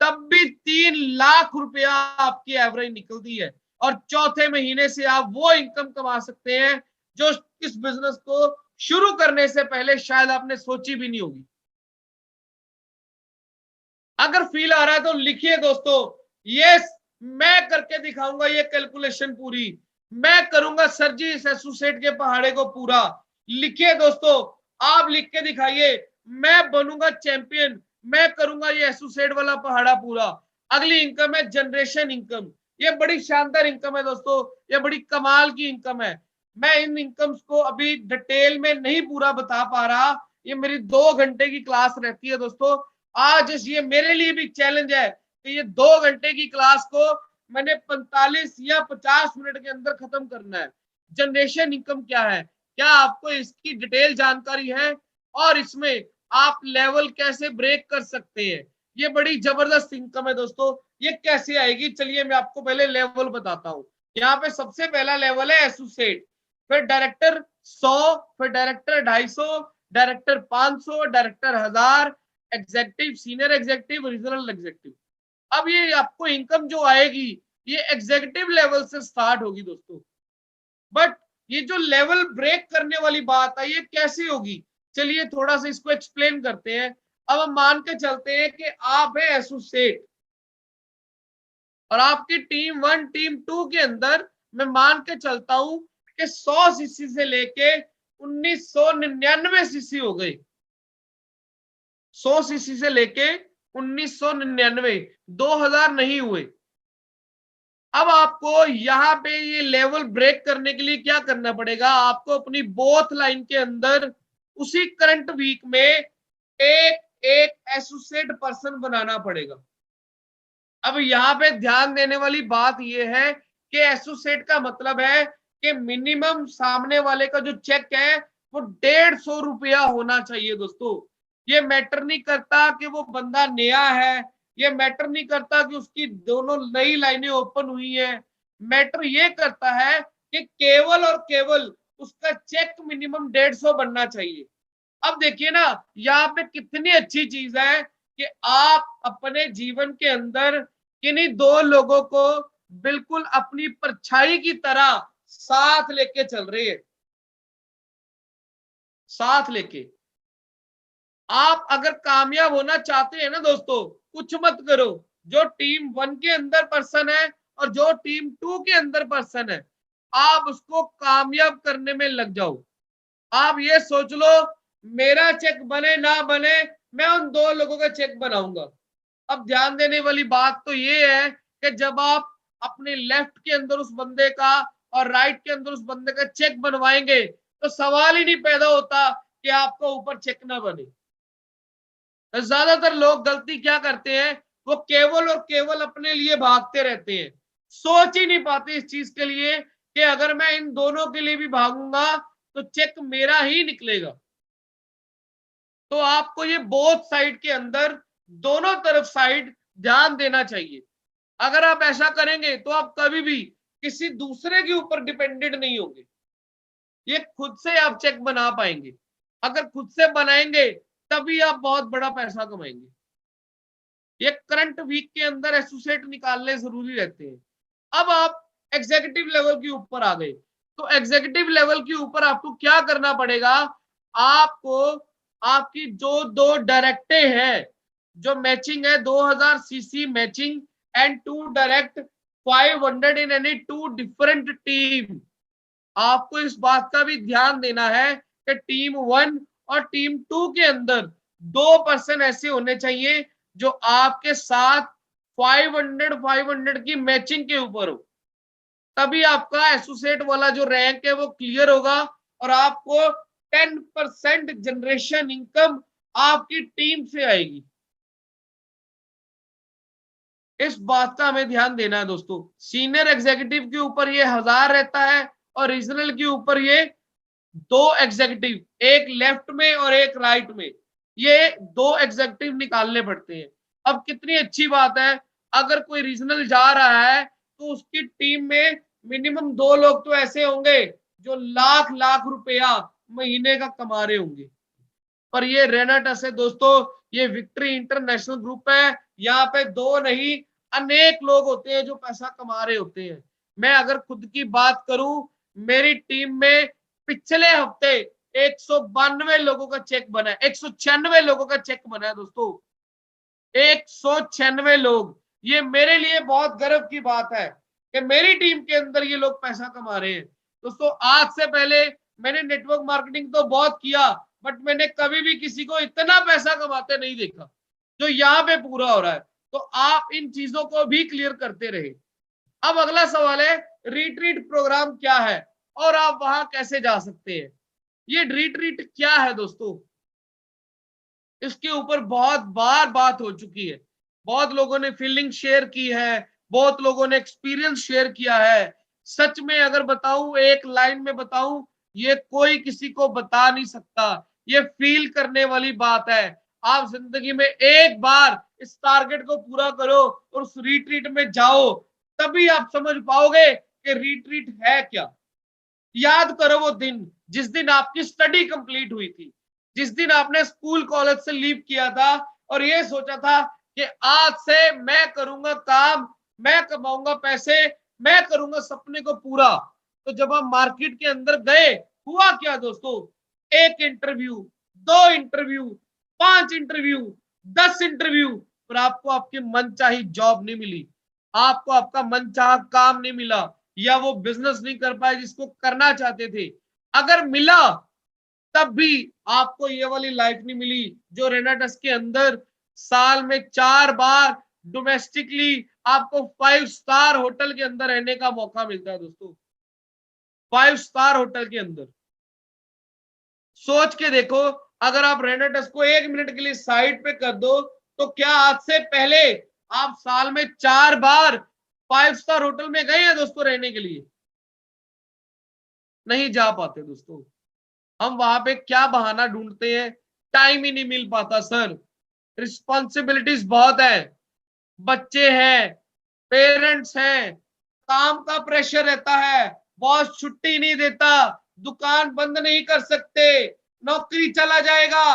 तब भी 3 लाख रुपया आपकी एवरेज निकलती है और चौथे महीने से आप वो इनकम कमा सकते हैं जो इस बिजनेस को शुरू करने से पहले शायद आपने सोची भी नहीं होगी। अगर फील आ रहा है तो लिखिए दोस्तों, यस मैं करके दिखाऊंगा ये कैलकुलेशन पूरी, मैं करूंगा सर जी इस एसोसिएट के पहाड़े को पूरा। लिखिए दोस्तों, आप लिख के दिखाइए, मैं बनूंगा चैंपियन, मैं करूंगा ये एसोसिएट वाला पहाड़ा पूरा। अगली इनकम है जनरेशन इनकम। ये बड़ी शानदार इनकम है दोस्तों, ये बड़ी कमाल की इनकम है। मैं इन इनकम्स को अभी डिटेल में नहीं पूरा बता पा रहा, ये मेरी 2 घंटे की क्लास रहती है दोस्तों। आज ये मेरे लिए भी चैलेंज है कि ये 2 घंटे की क्लास को मैंने 45 या 50 मिनट के अंदर खत्म करना है। जनरेशन इनकम क्या है, क्या आपको इसकी डिटेल जानकारी है और इसमें आप लेवल कैसे ब्रेक कर सकते हैं? ये बड़ी जबरदस्त इनकम है दोस्तों। ये कैसे आएगी, चलिए मैं आपको पहले लेवल बताता हूँ। यहाँ पे सबसे पहला लेवल है एसोसिएट। फिर डायरेक्टर 100, फिर director 250, director 500, director 1000, executive, senior executive, regional executive. अब ये आपको इनकम जो आएगी ये एग्जेक्टिव लेवल से स्टार्ट होगी दोस्तों। बट ये जो लेवल ब्रेक करने वाली बात है ये कैसे होगी, चलिए थोड़ा सा इसको एक्सप्लेन करते हैं। अब हम मान के चलते हैं कि आप है एसोसिएट और आपकी टीम 1 टीम 2 के अंदर मैं मान के चलता हूं कि 100 सीसी से लेके 1999 सीसी हो गई। 100 सीसी से लेके 1999, 2000 नहीं हुए। अब आपको यहाँ पे ये लेवल ब्रेक करने के लिए क्या करना पड़ेगा, आपको अपनी बोथ लाइन के अंदर उसी करंट वीक में एक एक एसोसिएट पर्सन बनाना पड़ेगा। अब यहाँ पे ध्यान देने वाली बात यह है कि एसोसिएट का मतलब है कि मिनिमम सामने वाले का जो चेक है वो 150 रुपया होना चाहिए दोस्तों। ये मैटर नहीं करता कि वो बंदा नया है, ये मैटर नहीं करता कि उसकी दोनों नई लाइनें ओपन हुई है। मैटर ये करता है कि केवल और केवल उसका चेक मिनिमम 150 बनना चाहिए। अब देखिए ना यहाँ पे कितनी अच्छी चीज है कि आप अपने जीवन के अंदर किन्हीं दो लोगों को बिल्कुल अपनी परछाई की तरह साथ लेके चल रहे हैं। साथ लेके आप अगर कामयाब होना चाहते हैं ना दोस्तों, कुछ मत करो। जो टीम 1 के अंदर पर्सन है और जो टीम 2 के अंदर पर्सन है, आप उसको कामयाब करने में लग जाओ। आप ये सोच लो मेरा चेक बने ना बने मैं उन दो लोगों का चेक बनाऊंगा। अब ध्यान देने वाली बात तो ये है कि जब आप अपने लेफ्ट के अंदर उस बंदे का और राइट के अंदर उस बंदे का चेक बनवाएंगे तो सवाल ही नहीं पैदा होता कि आपका ऊपर चेक ना बने। तो ज्यादातर लोग गलती क्या करते हैं, वो केवल और केवल अपने लिए भागते रहते हैं, सोच ही नहीं पाते इस चीज के लिए कि अगर मैं इन दोनों के लिए भी भागूंगा तो चेक मेरा ही निकलेगा। तो आपको ये बोथ साइड के अंदर दोनों तरफ साइड ध्यान देना चाहिए। अगर आप ऐसा करेंगे तो आप कभी भी किसी दूसरे के ऊपर डिपेंडेंट नहीं होंगे, ये खुद से आप चेक बना पाएंगे। अगर खुद से बनाएंगे तभी आप बहुत बड़ा पैसा कमाएंगे। ये करंट वीक के अंदर एसोसिएट निकालने जरूरी रहते हैं। अब आप एग्जीक्यूटिव लेवल के ऊपर आ गए, तो एग्जीक्यूटिव लेवल के ऊपर आपको क्या करना पड़ेगा, आपको आपकी जो दो डायरेक्टे हैं, जो मैचिंग है 2000 CC matching and two direct 500 in any two different team, आपको इस बात का भी ध्यान देना है कि टीम 1 और टीम 2 के अंदर 2 पर्सन ऐसे होने चाहिए जो आपके साथ 500 की मैचिंग के ऊपर हो। तभी आपका एसोसिएट वाला जो रैंक है वो क्लियर होगा और आपको 10% जनरेशन इनकम आपकी टीम से आएगी। इस बात का हमें ध्यान देना है दोस्तों। सीनियर एग्जीक्यूटिव के ऊपर ये 1000 रहता है और रीजनल के ऊपर ये 2 एग्जीक्यूटिव, एक लेफ्ट में और एक राइट में, ये 2 एग्जीक्यूटिव निकालने पड़ते हैं। अब कितनी अच्छी बात है, अगर कोई रीजनल जा रहा है तो उसकी टीम में मिनिमम 2 लोग तो ऐसे होंगे जो लाख लाख रुपया महीने का कमा रहे होंगे। पर ये रेनाटस है दोस्तों, ये विक्ट्री इंटरनेशनल ग्रुप है, यहाँ पे 2 नहीं अनेक लोग होते हैं जो पैसा कमा रहे होते हैं। मैं अगर खुद की बात करूं, मेरी टीम में पिछले हफ्ते 192 लोगों का चेक बना है, 196 लोगों का चेक बना है दोस्तों, 196 लोग। ये मेरे लिए बहुत गर्व की बात है कि मेरी टीम के अंदर ये लोग पैसा कमा रहे हैं। दोस्तों आज से पहले मैंने नेटवर्क मार्केटिंग तो बहुत किया, बट मैंने कभी भी किसी को इतना पैसा कमाते नहीं देखा जो यहाँ पे पूरा हो रहा है। तो आप इन चीजों को भी क्लियर करते रहे। अब अगला सवाल है रिट्रीट प्रोग्राम क्या है और आप वहां कैसे जा सकते हैं। ये रिट्रीट क्या है दोस्तों, इसके ऊपर बहुत बार बात हो चुकी है, बहुत लोगों ने फीलिंग शेयर की है, बहुत लोगों ने एक्सपीरियंस शेयर किया है। सच में अगर बताऊं, एक लाइन में बताऊं, ये कोई किसी को बता नहीं सकता, ये फील करने वाली बात है। आप जिंदगी में एक बार इस टारगेट को पूरा करो और उस रिट्रीट में जाओ, तभी आप समझ पाओगे कि रिट्रीट है क्या। याद करो वो दिन जिस दिन आपकी स्टडी कंप्लीट हुई थी, जिस दिन आपने स्कूल कॉलेज से लीव किया था और ये सोचा था कि आज से मैं करूंगा काम, मैं कमाऊंगा पैसे, मैं करूंगा सपने को पूरा। तो जब हम मार्केट के अंदर गए, हुआ क्या दोस्तों? 1 इंटरव्यू, 2 इंटरव्यू, 5 इंटरव्यू, 10 इंटरव्यू, पर आपको आपकी मनचाही जॉब नहीं मिली, आपको आपका मनचाहा काम नहीं मिला, या वो बिजनेस नहीं कर पाए जिसको करना चाहते थे। अगर मिला तब भी आपको ये वाली लाइफ नहीं मिली जो रेनाटस के अंदर साल में 4 बार डोमेस्टिकली आपको 5 स्टार होटल के अंदर रहने का मौका मिलता है दोस्तों। 5 स्टार होटल के अंदर सोच के देखो, अगर आप रेनाटस को 1 मिनट के लिए साइड पे कर दो, तो क्या आज से पहले आप साल में 4 बार 5 स्टार होटल में गए हैं दोस्तों रहने के लिए? नहीं जा पाते दोस्तों। हम वहां पे क्या बहाना ढूंढते हैं, टाइम ही नहीं मिल पाता सर, रिस्पॉन्सिबिलिटीज बहुत है, बच्चे हैं, पेरेंट्स हैं, काम का प्रेशर रहता है, बॉस छुट्टी नहीं देता, दुकान बंद नहीं कर सकते, नौकरी चला जाएगा,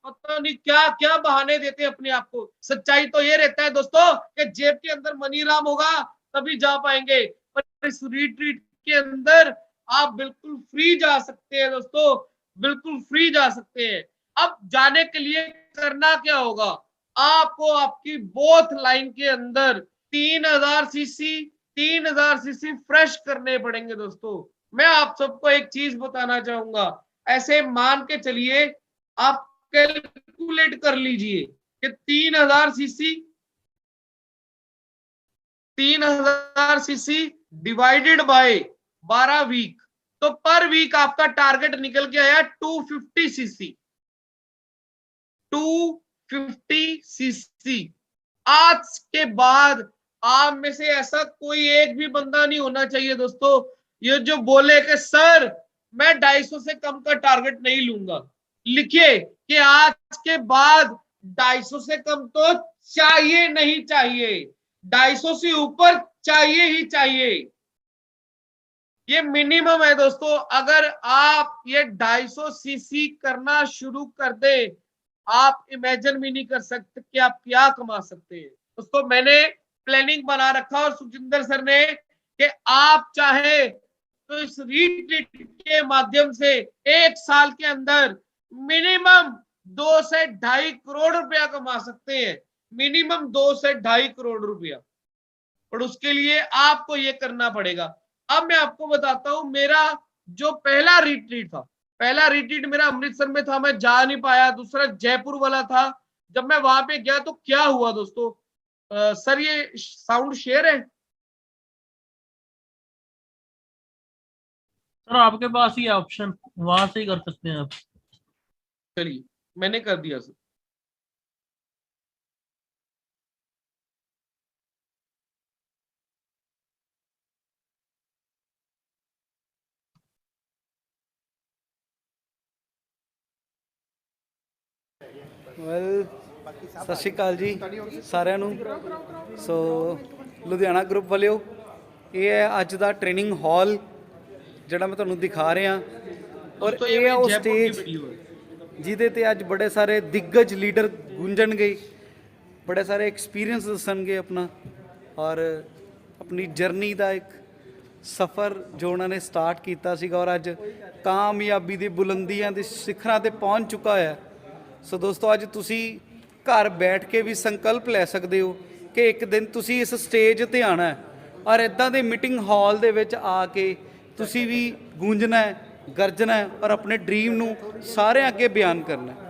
पता नहीं क्या क्या बहाने देते हैं अपने आप को। सच्चाई तो ये रहता है दोस्तों कि जेब के अंदर मनी राम होगा तभी जा पाएंगे, पर इस रिट्रीट के अंदर आप बिल्कुल फ्री जा सकते हैं दोस्तों, बिल्कुल फ्री जा सकते हैं। अब जाने के लिए करना क्या होगा? आपको आपकी बोथ लाइन के अंदर 3000 सीसी फ्रेश करने पड़ेंगे दोस्तों। मैं आप सबको एक चीज बताना चाहूंगा, ऐसे मान के चलिए, आप कैलकुलेट कर लीजिए कि 3000 सीसी डिवाइडेड बाय 12 वीक, तो पर वीक आपका टारगेट निकल के आया 250 सीसी। 250 सीसी। आज के बाद आप में से ऐसा कोई एक भी बंदा नहीं होना चाहिए दोस्तों ये जो बोले कि सर मैं 250 से कम का टारगेट नहीं लूंगा। लिखिए कि आज के बाद 250 से कम तो चाहिए नहीं चाहिए, 250 से ऊपर चाहिए ही चाहिए। ये मिनिमम है दोस्तों। अगर आप ये 250 सीसी करना शुरू कर दे, आप इमेजिन भी नहीं कर सकते कि आप क्या कमा सकते हैं दोस्तों। मैंने प्लानिंग बना रखा और सुखजिंदर सर ने कि आप चाहे तो इस रिट्रीट के माध्यम से 1 साल के अंदर मिनिमम 2 से 2.5 करोड़ रुपया कमा सकते हैं, मिनिमम 2 से 2.5 करोड़ रुपया। और उसके लिए आपको ये करना पड़ेगा। अब मैं आपको बताता हूं, मेरा जो पहला रिट्रीट था, पहला रिट्रीट मेरा अमृतसर में था, मैं जा नहीं पाया। दूसरा जयपुर वाला था, जब मैं वहां पे गया तो क्या हुआ दोस्तों। सर ये साउंड शेयर है? सर आपके पास ही ऑप्शन, वहां से ही कर सकते हैं आप। चलिए मैंने कर दिया सर। ਵੈਲ ਸਤਿ ਸ਼੍ਰੀ ਅਕਾਲ ਜੀ ਸਾਰਿਆਂ ਨੂੰ। ਸੋ ਲੁਧਿਆਣਾ ਗਰੁੱਪ ਵਾਲਿਓ, ਇਹ ਹੈ ਅੱਜ ਦਾ ਟ੍ਰੇਨਿੰਗ ਹਾਲ ਜਿਹੜਾ ਮੈਂ ਤੁਹਾਨੂੰ ਦਿਖਾ ਰਿਹਾ, ਔਰ ਇਹ ਹੈ ਉਹ ਸਟੇਜ ਜਿਹਦੇ ਤੇ ਅੱਜ ਬੜੇ ਸਾਰੇ ਦਿੱਗਜ ਲੀਡਰ ਗੂੰਜਣਗੇ, ਬੜੇ ਸਾਰੇ ਐਕਸਪੀਰੀਅੰਸ ਦੱਸਣਗੇ ਆਪਣਾ, ਔਰ ਆਪਣੀ ਜਰਨੀ ਦਾ ਇੱਕ ਸਫ਼ਰ ਜੋ ਉਹਨਾਂ ਨੇ ਸਟਾਰਟ ਕੀਤਾ ਸੀਗਾ ਔਰ ਅੱਜ ਕਾਮਯਾਬੀ ਦੀ ਬੁਲੰਦੀਆਂ ਦੇ ਸਿਖਰਾਂ ਤੇ ਪਹੁੰਚ ਚੁੱਕਾ ਹੈ। ਸੋ ਦੋਸਤੋ, ਅੱਜ ਤੁਸੀਂ ਘਰ ਬੈਠ ਕੇ ਵੀ ਸੰਕਲਪ ਲੈ ਸਕਦੇ ਹੋ ਕਿ ਇੱਕ ਦਿਨ ਤੁਸੀਂ ਇਸ ਸਟੇਜ ਤੇ ਆਉਣਾ ਹੈ ਔਰ ਇੱਦਾਂ ਦੇ ਮੀਟਿੰਗ ਹਾਲ ਦੇ ਵਿੱਚ ਆ ਕੇ ਤੁਸੀਂ ਵੀ ਗੂੰਜਣਾ ਹੈ, ਗਰਜਣਾ है और अपने ड्रीम ਨੂੰ सारे आगे बयान करना है।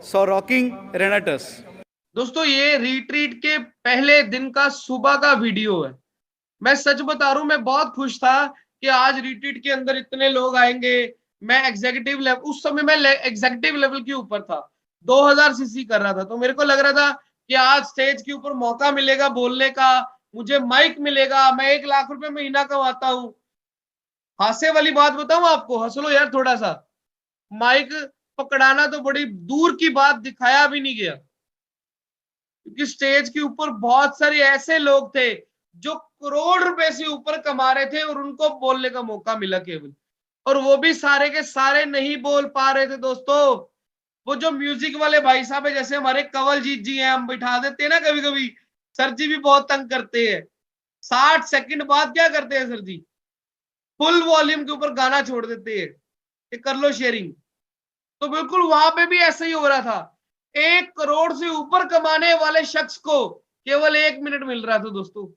सो रॉकिंग रेनाटस। दोस्तों ये रिट्रीट के पहले दिन का सुबह का वीडियो है। मैं सच बता रहा हूं, मैं बहुत खुश था कि आज रिट्रीट के अंदर इतने लोग आएंगे। मैं एग्जीक्यूटिव लेवल, उस समय मैं एग्जीक्यूटिव लेवल के ऊपर था, 2000 सीसी कर रहा था, तो मेरे को लग रहा था कि आज स्टेज के ऊपर मौका मिलेगा बोलने का, मुझे माइक मिलेगा, मैं 1 लाख रुपए महीना कमाता हूं। हासे वाली बात बताऊं आपको, हंस लो यार थोड़ा सा। माइक पकड़ाना तो बड़ी दूर की बात, दिखाया भी नहीं गया, क्योंकि स्टेज के ऊपर बहुत सारे ऐसे लोग थे जो करोड़ रुपए से ऊपर कमा रहे थे और उनको बोलने का मौका मिला केवल, और वो भी सारे के सारे नहीं बोल पा रहे थे दोस्तों। वो जो म्यूजिक वाले भाई साहब है, जैसे हमारे कंवलजीत जी हैं, हम बिठा देते हैं ना कभी कभी, सर जी भी बहुत तंग करते हैं। 60 सेकंड बाद क्या करते हैं सर जी, फुल वॉल्यूम के ऊपर गाना छोड़ देते हैं कि कर लो शेयरिंग। तो बिल्कुल वहां पे भी ऐसा ही हो रहा था। 1 करोड़ से ऊपर कमाने वाले शख्स को केवल 1 मिनट मिल रहा था दोस्तों।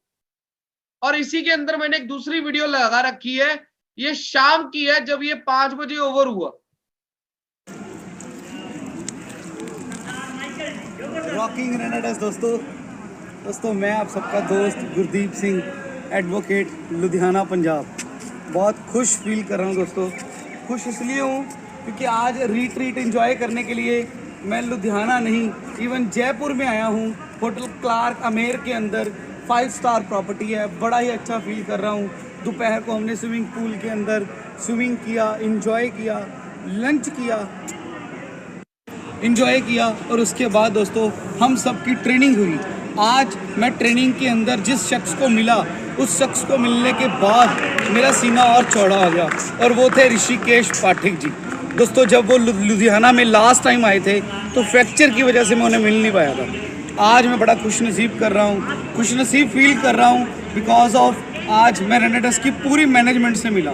और इसी के अंदर मैंने एक दूसरी वीडियो लगा रखी है, ये शाम की है, जब ये 5 बजे ओवर हुआ। रॉकिंग रेनाडस दोस्तों मैं आप सबका दोस्त गुरदीप सिंह, एडवोकेट, लुधियाना पंजाब। बहुत खुश फील कर रहा हूँ दोस्तों। खुश इसलिए हूँ क्योंकि आज रिट्रीट एंजॉय करने के लिए मैं लुधियाना नहीं, इवन जयपुर में आया हूँ। होटल क्लार्क आमेर के अंदर 5 स्टार प्रॉपर्टी है। बड़ा ही अच्छा फील कर रहा हूँ। दोपहर को हमने स्विमिंग पूल के अंदर स्विमिंग किया, इंजॉय किया, लंच किया, इंजॉय किया, और उसके बाद दोस्तों हम सब की ट्रेनिंग हुई। आज मैं ट्रेनिंग के अंदर जिस शख्स को मिला, उस शख्स को मिलने के बाद मेरा सीना और चौड़ा हो गया, और वो थे ऋषिकेश पाठक जी। दोस्तों जब वो लुधियाना में लास्ट टाइम आए थे तो फ्रैक्चर की वजह से मैं उन्हें मिल नहीं पाया था। आज मैं बड़ा खुशनसीब कर रहा हूँ, खुशनसीब फील कर रहा हूँ बिकॉज ऑफ आज मैं रेनेडस की पूरी मैनेजमेंट से मिला,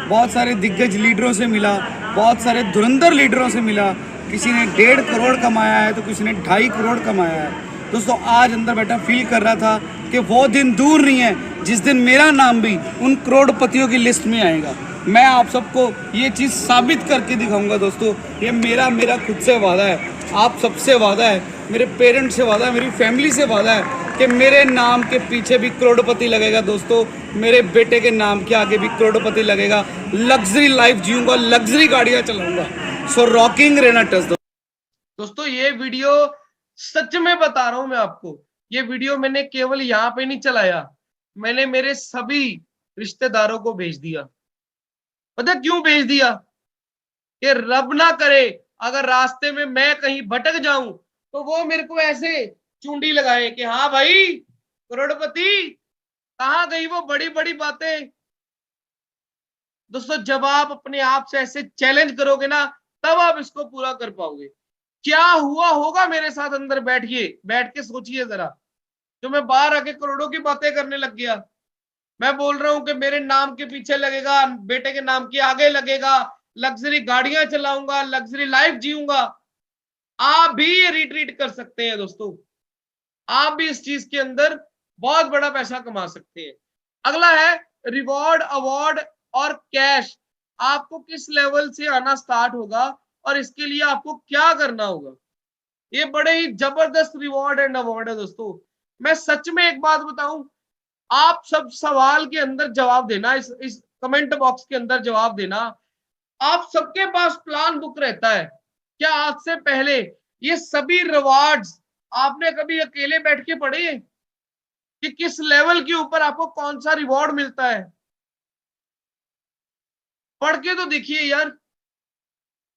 बहुत सारे दिग्गज लीडरों से मिला, बहुत सारे धुरंधर लीडरों से मिला। किसी ने 1.5 करोड़ कमाया है तो किसी ने 2.5 करोड़ कमाया है। दोस्तों आज अंदर बैठा फील कर रहा था कि वो दिन दूर नहीं है जिस दिन मेरा नाम भी उन करोड़पतियों की लिस्ट में आएगा। मैं आप सबको ये चीज़ साबित करके दिखाऊंगा दोस्तों। ये मेरा खुद से वादा है, आप सबसे वादा है, मेरे पेरेंट्स से वादा है, मेरी फैमिली से वादा है कि मेरे नाम के पीछे भी करोड़पति लगेगा दोस्तों। मेरे बेटे के नाम के आगे भी करोड़पति लगेगा। लग्जरी लाइफ जीऊंगा, लग्जरी गाड़ियाँ चलाऊंगा। सो रॉकिंग रेनाडस दोस्तों ये वीडियो सच में बता रहा हूं मैं आपको, ये वीडियो मैंने केवल यहाँ पे नहीं चलाया, मैंने मेरे सभी रिश्तेदारों को भेज दिया। पता क्यों भेज दिया? कि रब ना करे अगर रास्ते में मैं कहीं भटक जाऊं तो वो मेरे को ऐसे चुंडी लगाए कि हाँ भाई करोड़पति, कहाँ गई वो बड़ी बड़ी बातें। दोस्तों जब आप अपने आप से ऐसे चैलेंज करोगे ना, तब आप इसको पूरा कर पाओगे। क्या हुआ होगा मेरे साथ अंदर बैठ के सोचिए जरा। जो मैं बाहर आके करोड़ों की बातें करने लग गया, मैं बोल रहा हूं कि मेरे नाम के पीछे लगेगा, बेटे के नाम के आगे लगेगा, लग्जरी गाड़ियां चलाऊंगा, लग्जरी लाइफ जीऊंगा। आप भी ये रिट्रीट कर सकते हैं दोस्तों, आप भी इस चीज के अंदर बहुत बड़ा पैसा कमा सकते हैं। अगला है रिवॉर्ड, अवार्ड और कैश। आपको किस लेवल से आना स्टार्ट होगा और इसके लिए आपको क्या करना होगा। ये बड़े ही जबरदस्त रिवॉर्ड एंड अवार्ड है दोस्तों। मैं सच में एक बात बताऊं, आप सब सवाल के अंदर जवाब देना, इस कमेंट बॉक्स के अंदर जवाब देना। आप सबके पास प्लान बुक रहता है क्या? आज से पहले ये सभी रिवॉर्ड्स आपने कभी अकेले बैठ के पढ़े हैं कि किस लेवल के ऊपर आपको कौन सा रिवॉर्ड मिलता है? पढ़ के तो देखिए यार।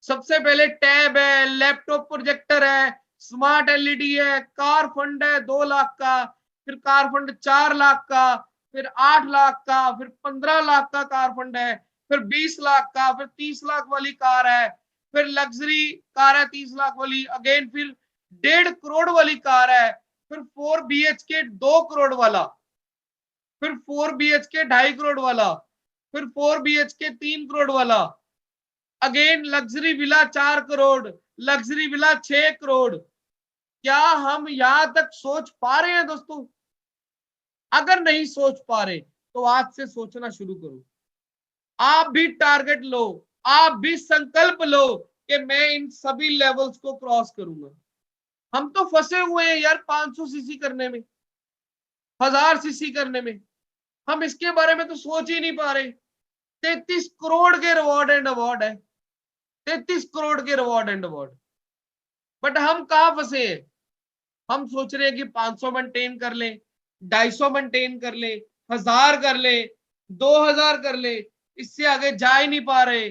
सबसे पहले टैब है, लैपटॉप प्रोजेक्टर है, स्मार्ट एलईडी है, कार फंड है 2 लाख का, फिर कार फंड 4 लाख का, फिर 8 लाख का, फिर 15 लाख का कार फंड है, फिर 20 लाख का, फिर 30 लाख वाली कार है, फिर लग्जरी कार है 30 लाख वाली, अगेन फिर 1.5 करोड़ वाली कार है, फिर 4 BHK 2 करोड़ वाला, फिर 4 BHK 2.5 करोड़ वाला, फिर 4 BHK 3 करोड़ वाला, again luxury villa 4 crore, luxury villa 6 crore. क्या हम यहां तक सोच पा रहे हैं दोस्तों? अगर नहीं सोच पा रहे तो आज से सोचना शुरू करो। आप भी टारगेट लो, आप भी संकल्प लो कि मैं इन सभी लेवल्स को क्रॉस करूंगा। हम तो फंसे हुए हैं यार 500 सीसी करने में, 1000 सीसी करने में। हम इसके बारे में तो सोच ही नहीं पा रहे। 33 करोड़ के रिवॉर्ड एंड अवार्ड है, 33 करोड़ के रिवॉर्ड एंड अवार्ड। बट हम कहां फंसे हैं? हम सोच रहे हैं कि 500 मेंटेन कर ले, 250 मेंटेन कर ले, 1000 कर ले, 2000 कर ले, इससे आगे जा ही नहीं पा रहे।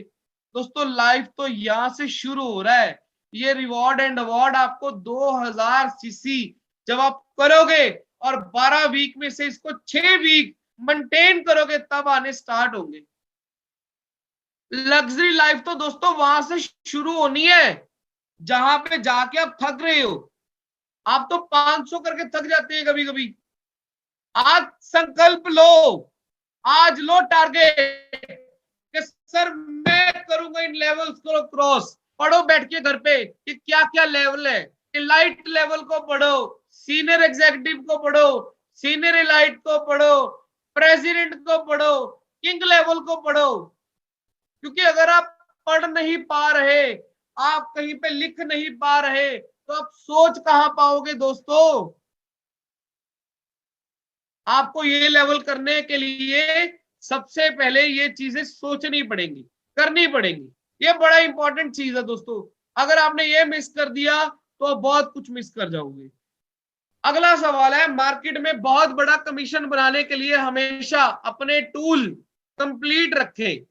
दोस्तों लाइफ तो यहां से शुरू हो रहा है। ये रिवॉर्ड एंड अवार्ड आपको 2000 सीसी जब आप करोगे और 12 वीक में से इसको 6 वीक मेंटेन करोगे तब आने स्टार्ट होंगे। लग्जरी लाइफ तो दोस्तों वहां से शुरू होनी है जहां पे जाके आप थक रहे हो। आप तो 500 करके थक जाते हैं कभी कभी। आज संकल्प लो, आज लो टारगेट कि सर मैं करूंगा इन लेवल्स को क्रॉस। पढ़ो बैठ के घर पे कि क्या क्या लेवल है। इलाइट लेवल को पढ़ो, सीनियर एग्जीक्यूटिव को पढ़ो, सीनियर इलाइट को पढ़ो, प्रेसिडेंट को पढ़ो, किंग लेवल को पढ़ो। क्योंकि अगर आप पढ़ नहीं पा रहे, आप कहीं पे लिख नहीं पा रहे, तो आप सोच कहां पाओगे दोस्तों। आपको ये लेवल करने के लिए सबसे पहले ये चीजें सोचनी पड़ेंगी, करनी पड़ेंगी। ये बड़ा इंपॉर्टेंट चीज है दोस्तों। अगर आपने ये मिस कर दिया तो बहुत कुछ मिस कर जाओगे। अगला सवाल है, मार्केट में बहुत बड़ा कमीशन बनाने के लिए हमेशा अपने टूल कंप्लीट रखें।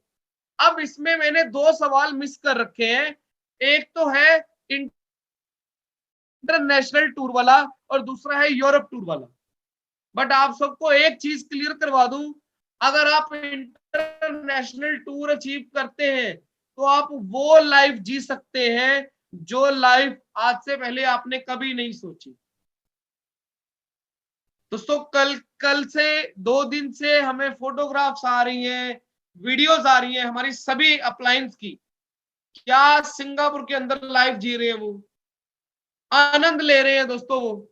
अब इसमें मैंने 2 सवाल मिस कर रखे हैं। एक तो है इंटरनेशनल टूर वाला और दूसरा है यूरोप टूर वाला। बट आप सबको एक चीज क्लियर करवा दूं, अगर आप इंटरनेशनल टूर अचीव करते हैं तो आप वो लाइफ जी सकते हैं जो लाइफ आज से पहले आपने कभी नहीं सोची। दोस्तों कल से 2 दिन से हमें फोटोग्राफ्स आ रही हैं, वीडियोस आ रही हैं हमारी सभी अपलायंस की। क्या सिंगापुर के अंदर लाइफ जी रहे हैं, वो आनंद ले रहे हैं दोस्तों। वो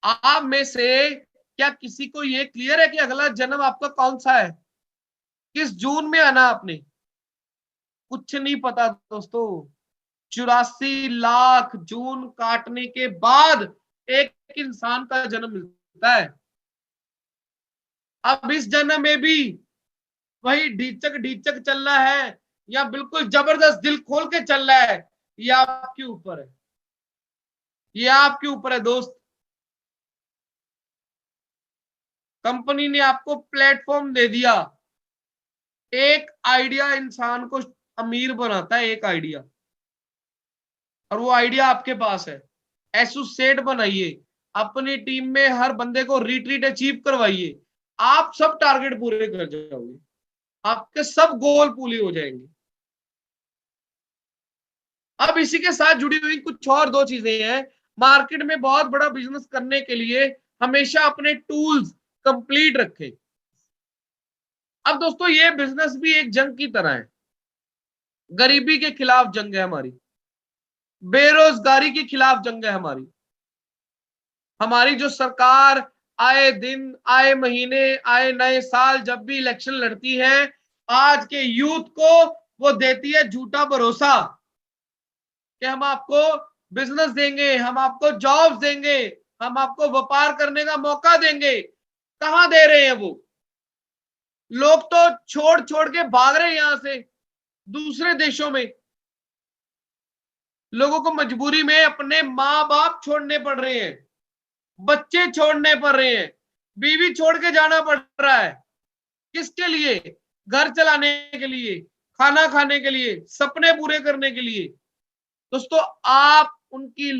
आप में से क्या किसी को ये क्लियर है कि अगला जन्म आपका कौन सा है, किस जून में आना आपने? कुछ नहीं पता दोस्तों। 84 लाख जून काटने के बाद एक इंसान का जन्म मिलता है। अब इस जन्म में भी वही ढीचक ढीचक चलना है या बिल्कुल जबरदस्त दिल खोल के चलना है, ये आपके ऊपर है। ये आपके ऊपर है दोस्त। कंपनी ने आपको प्लेटफॉर्म दे दिया। एक आइडिया इंसान को अमीर बनाता है, एक आइडिया, और वो आइडिया आपके पास है। एसोसिएट बनाइए, अपनी टीम में हर बंदे को रिट्रीट अचीव करवाइए, आप सब टारगेट पूरे कर जाओगे, आपके सब गोल पूरे हो जाएंगे। अब इसी के साथ जुड़ी हुई कुछ और 2 चीजें हैं। मार्केट में बहुत बड़ा बिजनेस करने के लिए हमेशा अपने टूल्स कंप्लीट रखें। अब दोस्तों ये बिजनेस भी एक जंग की तरह है। गरीबी के खिलाफ जंग है हमारी, बेरोजगारी के खिलाफ जंग है हमारी। हमारी जो सरकार आए दिन, आए महीने, आए नए साल जब भी इलेक्शन लड़ती है, आज के यूथ को वो देती है झूठा भरोसा कि हम आपको बिजनेस देंगे, हम आपको जॉब्स देंगे, हम आपको व्यापार करने का मौका देंगे। कहां दे रहे हैं वो लोग? तो छोड़ छोड़ के भाग रहे हैं यहां से दूसरे देशों में। लोगों को मजबूरी में अपने माँ बाप छोड़ने पड़ रहे हैं, बच्चे छोड़ने पड़ रहे हैं, बीवी छोड़ के जाना पड़ रहा है। किसके लिए? घर चलाने के लिए, खाना खाने के लिए, सपने पूरे करने के लिए। दोस्तों आप उनकी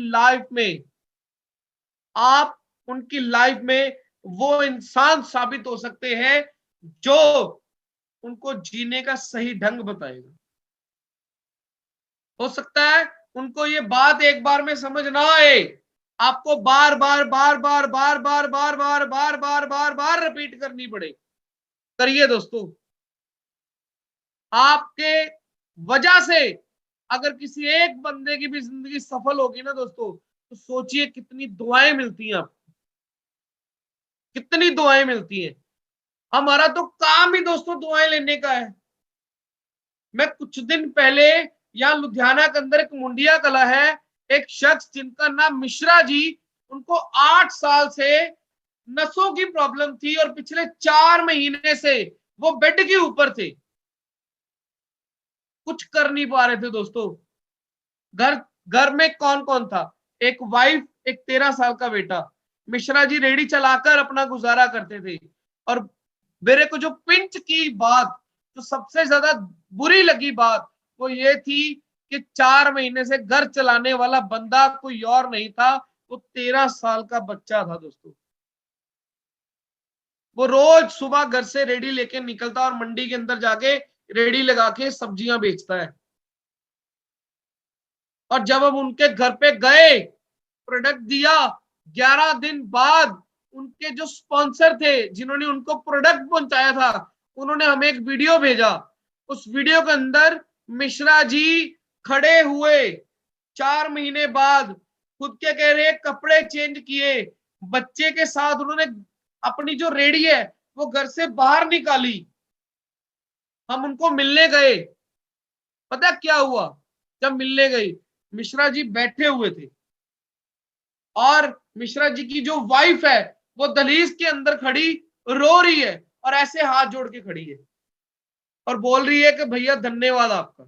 लाइफ में वो इंसान साबित हो सकते हैं जो उनको जीने का सही ढंग बताएगा। हो सकता है उनको ये बात एक बार में समझ ना आए, आपको बार बार बार बार बार बार बार बार बार बार बार बार रिपीट करनी पड़े। करिए दोस्तों। आपके वजह से अगर किसी एक बंदे की भी जिंदगी सफल होगी ना दोस्तों, तो सोचिए कितनी दुआएं मिलती हैं आपको, कितनी दुआएं मिलती हैं। हमारा तो काम ही दोस्तों दुआएं लेने का है। मैं कुछ दिन पहले यहाँ लुधियाना के अंदर एक मुंडिया कला है, एक शख्स जिनका नाम मिश्रा जी, उनको 8 साल से नसों की प्रॉब्लम थी और पिछले 4 महीने से वो बेड के ऊपर थे, कुछ कर नहीं पा रहे थे दोस्तों। घर में कौन कौन था? एक वाइफ, एक 13 साल का बेटा। मिश्रा जी रेडी चलाकर अपना गुजारा करते थे। और मेरे को जो पिंच की बात, जो सबसे ज्यादा बुरी लगी बात, वो ये थी कि 4 महीने से घर चलाने वाला बंदा कोई और नहीं था, वो 13 साल का बच्चा था दोस्तों। वो रोज सुबह घर से रेडी लेके निकलता और मंडी के अंदर जाके रेडी लगा के सब्जियां बेचता है। और जब हम उनके घर पे गए, प्रोडक्ट दिया, 11 दिन बाद उनके जो स्पॉन्सर थे जिन्होंने उनको प्रोडक्ट पहुंचाया था, उन्होंने हमें एक वीडियो भेजा। उस वीडियो के अंदर मिश्रा जी खड़े हुए 4 महीने बाद, खुद के कह रहे कपड़े चेंज किए, बच्चे के साथ उन्होंने अपनी जो रेडी है वो घर से बाहर निकाली। हम उनको मिलने गए, पता क्या हुआ? जब मिलने गए, मिश्रा जी बैठे हुए थे और मिश्रा जी की जो वाइफ है वो दहलीज के अंदर खड़ी रो रही है और ऐसे हाथ जोड़ के खड़ी है और बोल रही है कि भैया धन्यवाद आपका।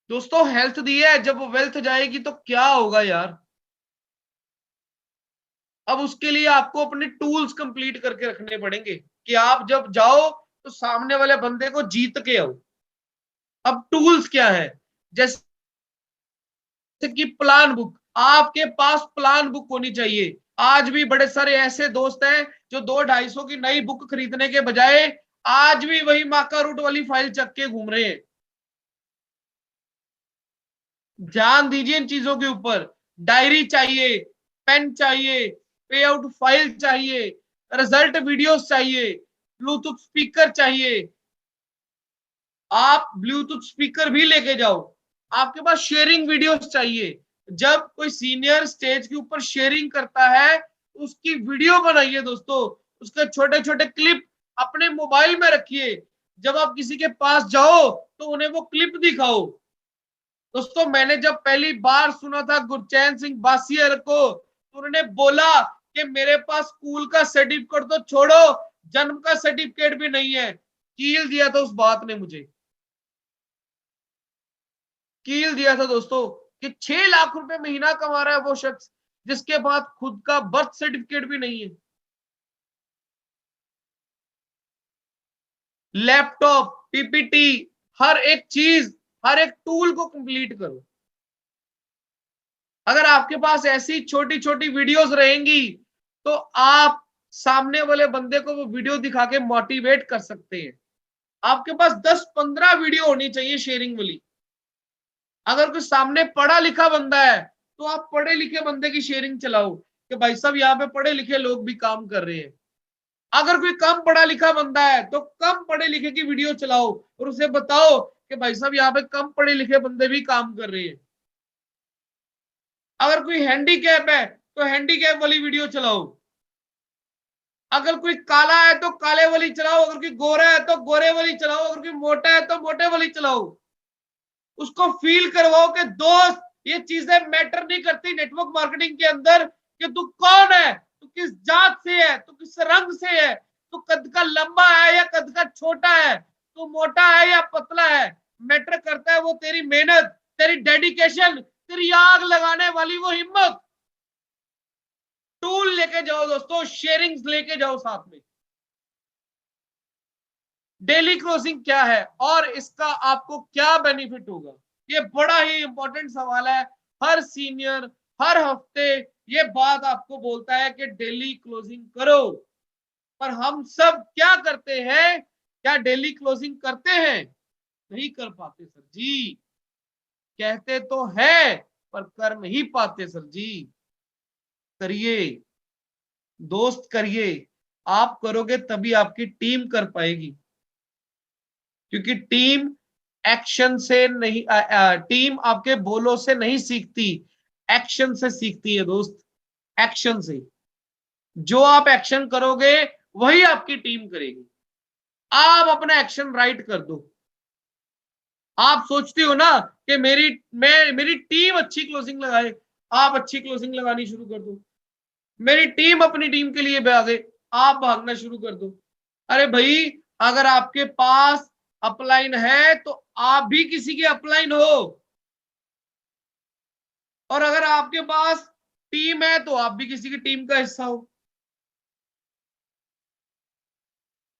दोस्तों हेल्थ दी है, जब वेल्थ जाएगी तो क्या होगा यार। अब उसके लिए आपको अपने टूल्स कंप्लीट करके रखने पड़ेंगे कि आप जब जाओ तो सामने वाले बंदे को जीत के आओ। अब टूल्स क्या है? जैसे कि प्लान बुक, आपके पास प्लान बुक होनी चाहिए। आज भी बड़े सारे ऐसे दोस्त हैं जो 200-250 की नई बुक खरीदने के बजाय आज भी वही माका रूट वाली फाइल चक के घूम रहे हैं। ध्यान दीजिए इन चीजों के ऊपर। डायरी चाहिए, पेन चाहिए, पे आउट फाइल चाहिए, रिजल्ट वीडियोस चाहिए, ब्लूटूथ स्पीकर चाहिए। आप ब्लूटूथ स्पीकर भी लेके जाओ। आपके पास शेयरिंग वीडियोस चाहिए। जब कोई सीनियर स्टेज के ऊपर शेयरिंग करता है उसकी वीडियो बनाइए दोस्तों, उसके छोटे छोटे क्लिप अपने मोबाइल में रखिए। जब आप किसी के पास जाओ तो उन्हें वो क्लिप दिखाओ। दोस्तों मैंने जब पहली बार सुना था गुरचैन सिंह बासियर को, तो उन्होंने बोला कि मेरे पास स्कूल का सर्टिफिकेट तो छोड़ो, जन्म का सर्टिफिकेट भी नहीं है। कील दिया था उस बात ने मुझे, कील दिया था दोस्तों कि 6 लाख रुपए महीना कमा रहा है वो शख्स जिसके पास खुद का बर्थ सर्टिफिकेट भी नहीं है। लैपटॉप, पीपीटी, हर एक चीज, हर एक टूल को कंप्लीट करो। अगर आपके पास ऐसी छोटी छोटी वीडियोस रहेंगी तो आप सामने वाले बंदे को वो वीडियो दिखा के मोटिवेट कर सकते हैं। आपके पास 10-15 वीडियो होनी चाहिए शेयरिंग वाली। अगर कोई सामने पढ़ा लिखा बंदा है तो आप पढ़े लिखे बंदे की शेयरिंग चलाओ कि भाई साहब यहाँ पे पढ़े लिखे लोग भी काम कर रहे हैं। अगर कोई कम पढ़ा लिखा बंदा है तो कम पढ़े लिखे की वीडियो चलाओ और उसे बताओ कि भाई साहब यहाँ पे कम पढ़े लिखे बंदे भी काम कर रहे हैं। अगर कोई हैंडीकैप है तो हैंडीकैप वाली वीडियो चलाओ। अगर कोई काला है तो काले वाली चलाओ, अगर कोई गोरा है तो गोरे वाली चलाओ, अगर कोई मोटा है तो मोटे वाली चलाओ। उसको फील करवाओ कि दोस्त ये चीजें मैटर नहीं करती नेटवर्क मार्केटिंग के अंदर कि तू कौन है, तू किस जात से है, तू किस रंग से है, तू कद का लंबा है या कद का छोटा है, तू मोटा है या पतला है। मैटर करता है वो तेरी मेहनत, तेरी डेडिकेशन, तेरी आग लगाने वाली वो हिम्मत। टूल लेके जाओ दोस्तों, शेयरिंग्स लेके जाओ साथ में। डेली क्लोजिंग क्या है और इसका आपको क्या बेनिफिट होगा, ये बड़ा ही इंपॉर्टेंट सवाल है। हर सीनियर हर हफ्ते ये बात आपको बोलता है कि डेली क्लोजिंग करो, पर हम सब क्या करते हैं? क्या डेली क्लोजिंग करते हैं? नहीं कर पाते सर जी। कहते तो है पर कर नहीं पाते सर जी। करिए दोस्त, करिए। आप करोगे तभी आपकी टीम कर पाएगी, क्योंकि टीम एक्शन से नहीं, टीम आपके बोलों से नहीं सीखती, एक्शन से सीखती है दोस्त, एक्शन से। जो आप एक्शन करोगे वही आपकी टीम करेगी। आप अपना एक्शन राइट कर दो। आप सोचती हो ना कि मेरी टीम अच्छी क्लोजिंग लगाए, आप अच्छी क्लोजिंग लगानी शुरू कर दो। मेरी टीम अपनी टीम के लिए भागे, आप भागना शुरू कर दो। अरे भाई अगर आपके पास अपलाइन है तो आप भी किसी के अपलाइन हो, और अगर आपके पास टीम है तो आप भी किसी की टीम का हिस्सा हो।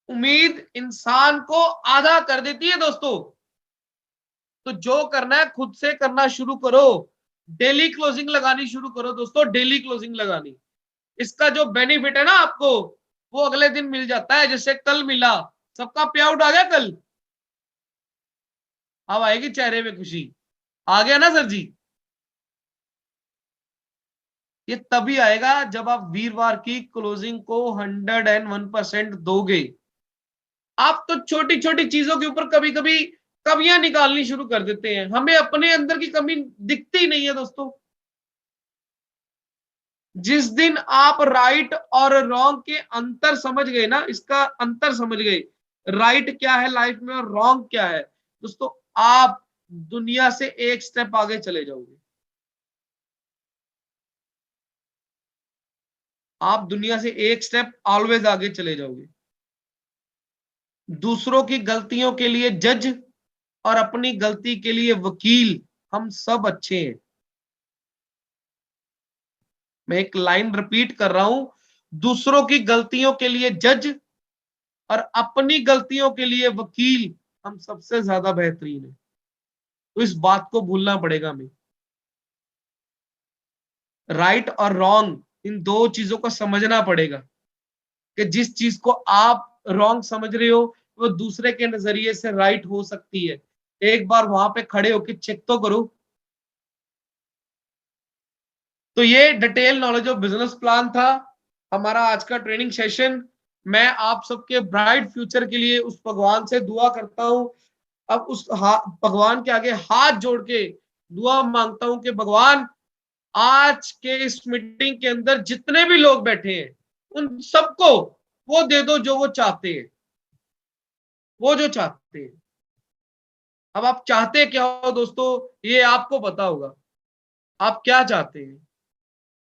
उम्मीद इंसान को आधा कर देती है दोस्तों। तो जो करना है खुद से करना शुरू करो। डेली क्लोजिंग लगानी शुरू करो दोस्तों, डेली क्लोजिंग लगानी। इसका जो बेनिफिट है ना आपको, वो अगले दिन मिल जाता है। जैसे कल मिला, सबका पे आउट आ गया कल, अब आएगी चेहरे में खुशी। आ गया ना सर जी? ये तभी आएगा जब आप वीरवार की क्लोजिंग को 101% दोगे। आप तो छोटी छोटी चीजों के ऊपर कभी कभी कमियां निकालनी शुरू कर देते हैं, हमें अपने अंदर की कमी दिखती नहीं है दोस्तों। जिस दिन आप राइट और रॉन्ग के अंतर समझ गए ना, इसका अंतर समझ गए, राइट क्या है लाइफ में और रॉन्ग क्या है दोस्तों, आप दुनिया से एक स्टेप आगे चले जाओगे। आप दुनिया से एक स्टेप ऑलवेज आगे चले जाओगे। दूसरों की गलतियों के लिए जज और अपनी गलती के लिए वकील, हम सब अच्छे हैं। मैं एक लाइन रिपीट कर रहा हूं, दूसरों की गलतियों के लिए जज और अपनी गलतियों के लिए वकील, हम सबसे ज्यादा बेहतरीन है। तो इस बात को भूलना पड़ेगा हमें। राइट और रॉन्ग, इन दो चीजों को समझना पड़ेगा कि जिस चीज को आप रॉन्ग समझ रहे हो वो दूसरे के नजरिए से राइट हो सकती है। एक बार वहां पे खड़े होकर चेक तो करो। तो ये detail knowledge of business plan था हमारा आज का ट्रेनिंग सेशन। मैं आप सबके ब्राइट फ्यूचर के लिए उस भगवान से दुआ करता हूं। अब उस भगवान के आगे हाथ जोड़ के दुआ मांगता हूं कि भगवान, आज के इस मीटिंग के अंदर जितने भी लोग बैठे हैं उन सबको वो दे दो जो वो चाहते हैं, वो जो चाहते हैं। अब आप चाहते क्या हो दोस्तों, ये आपको पता होगा। आप क्या चाहते हैं?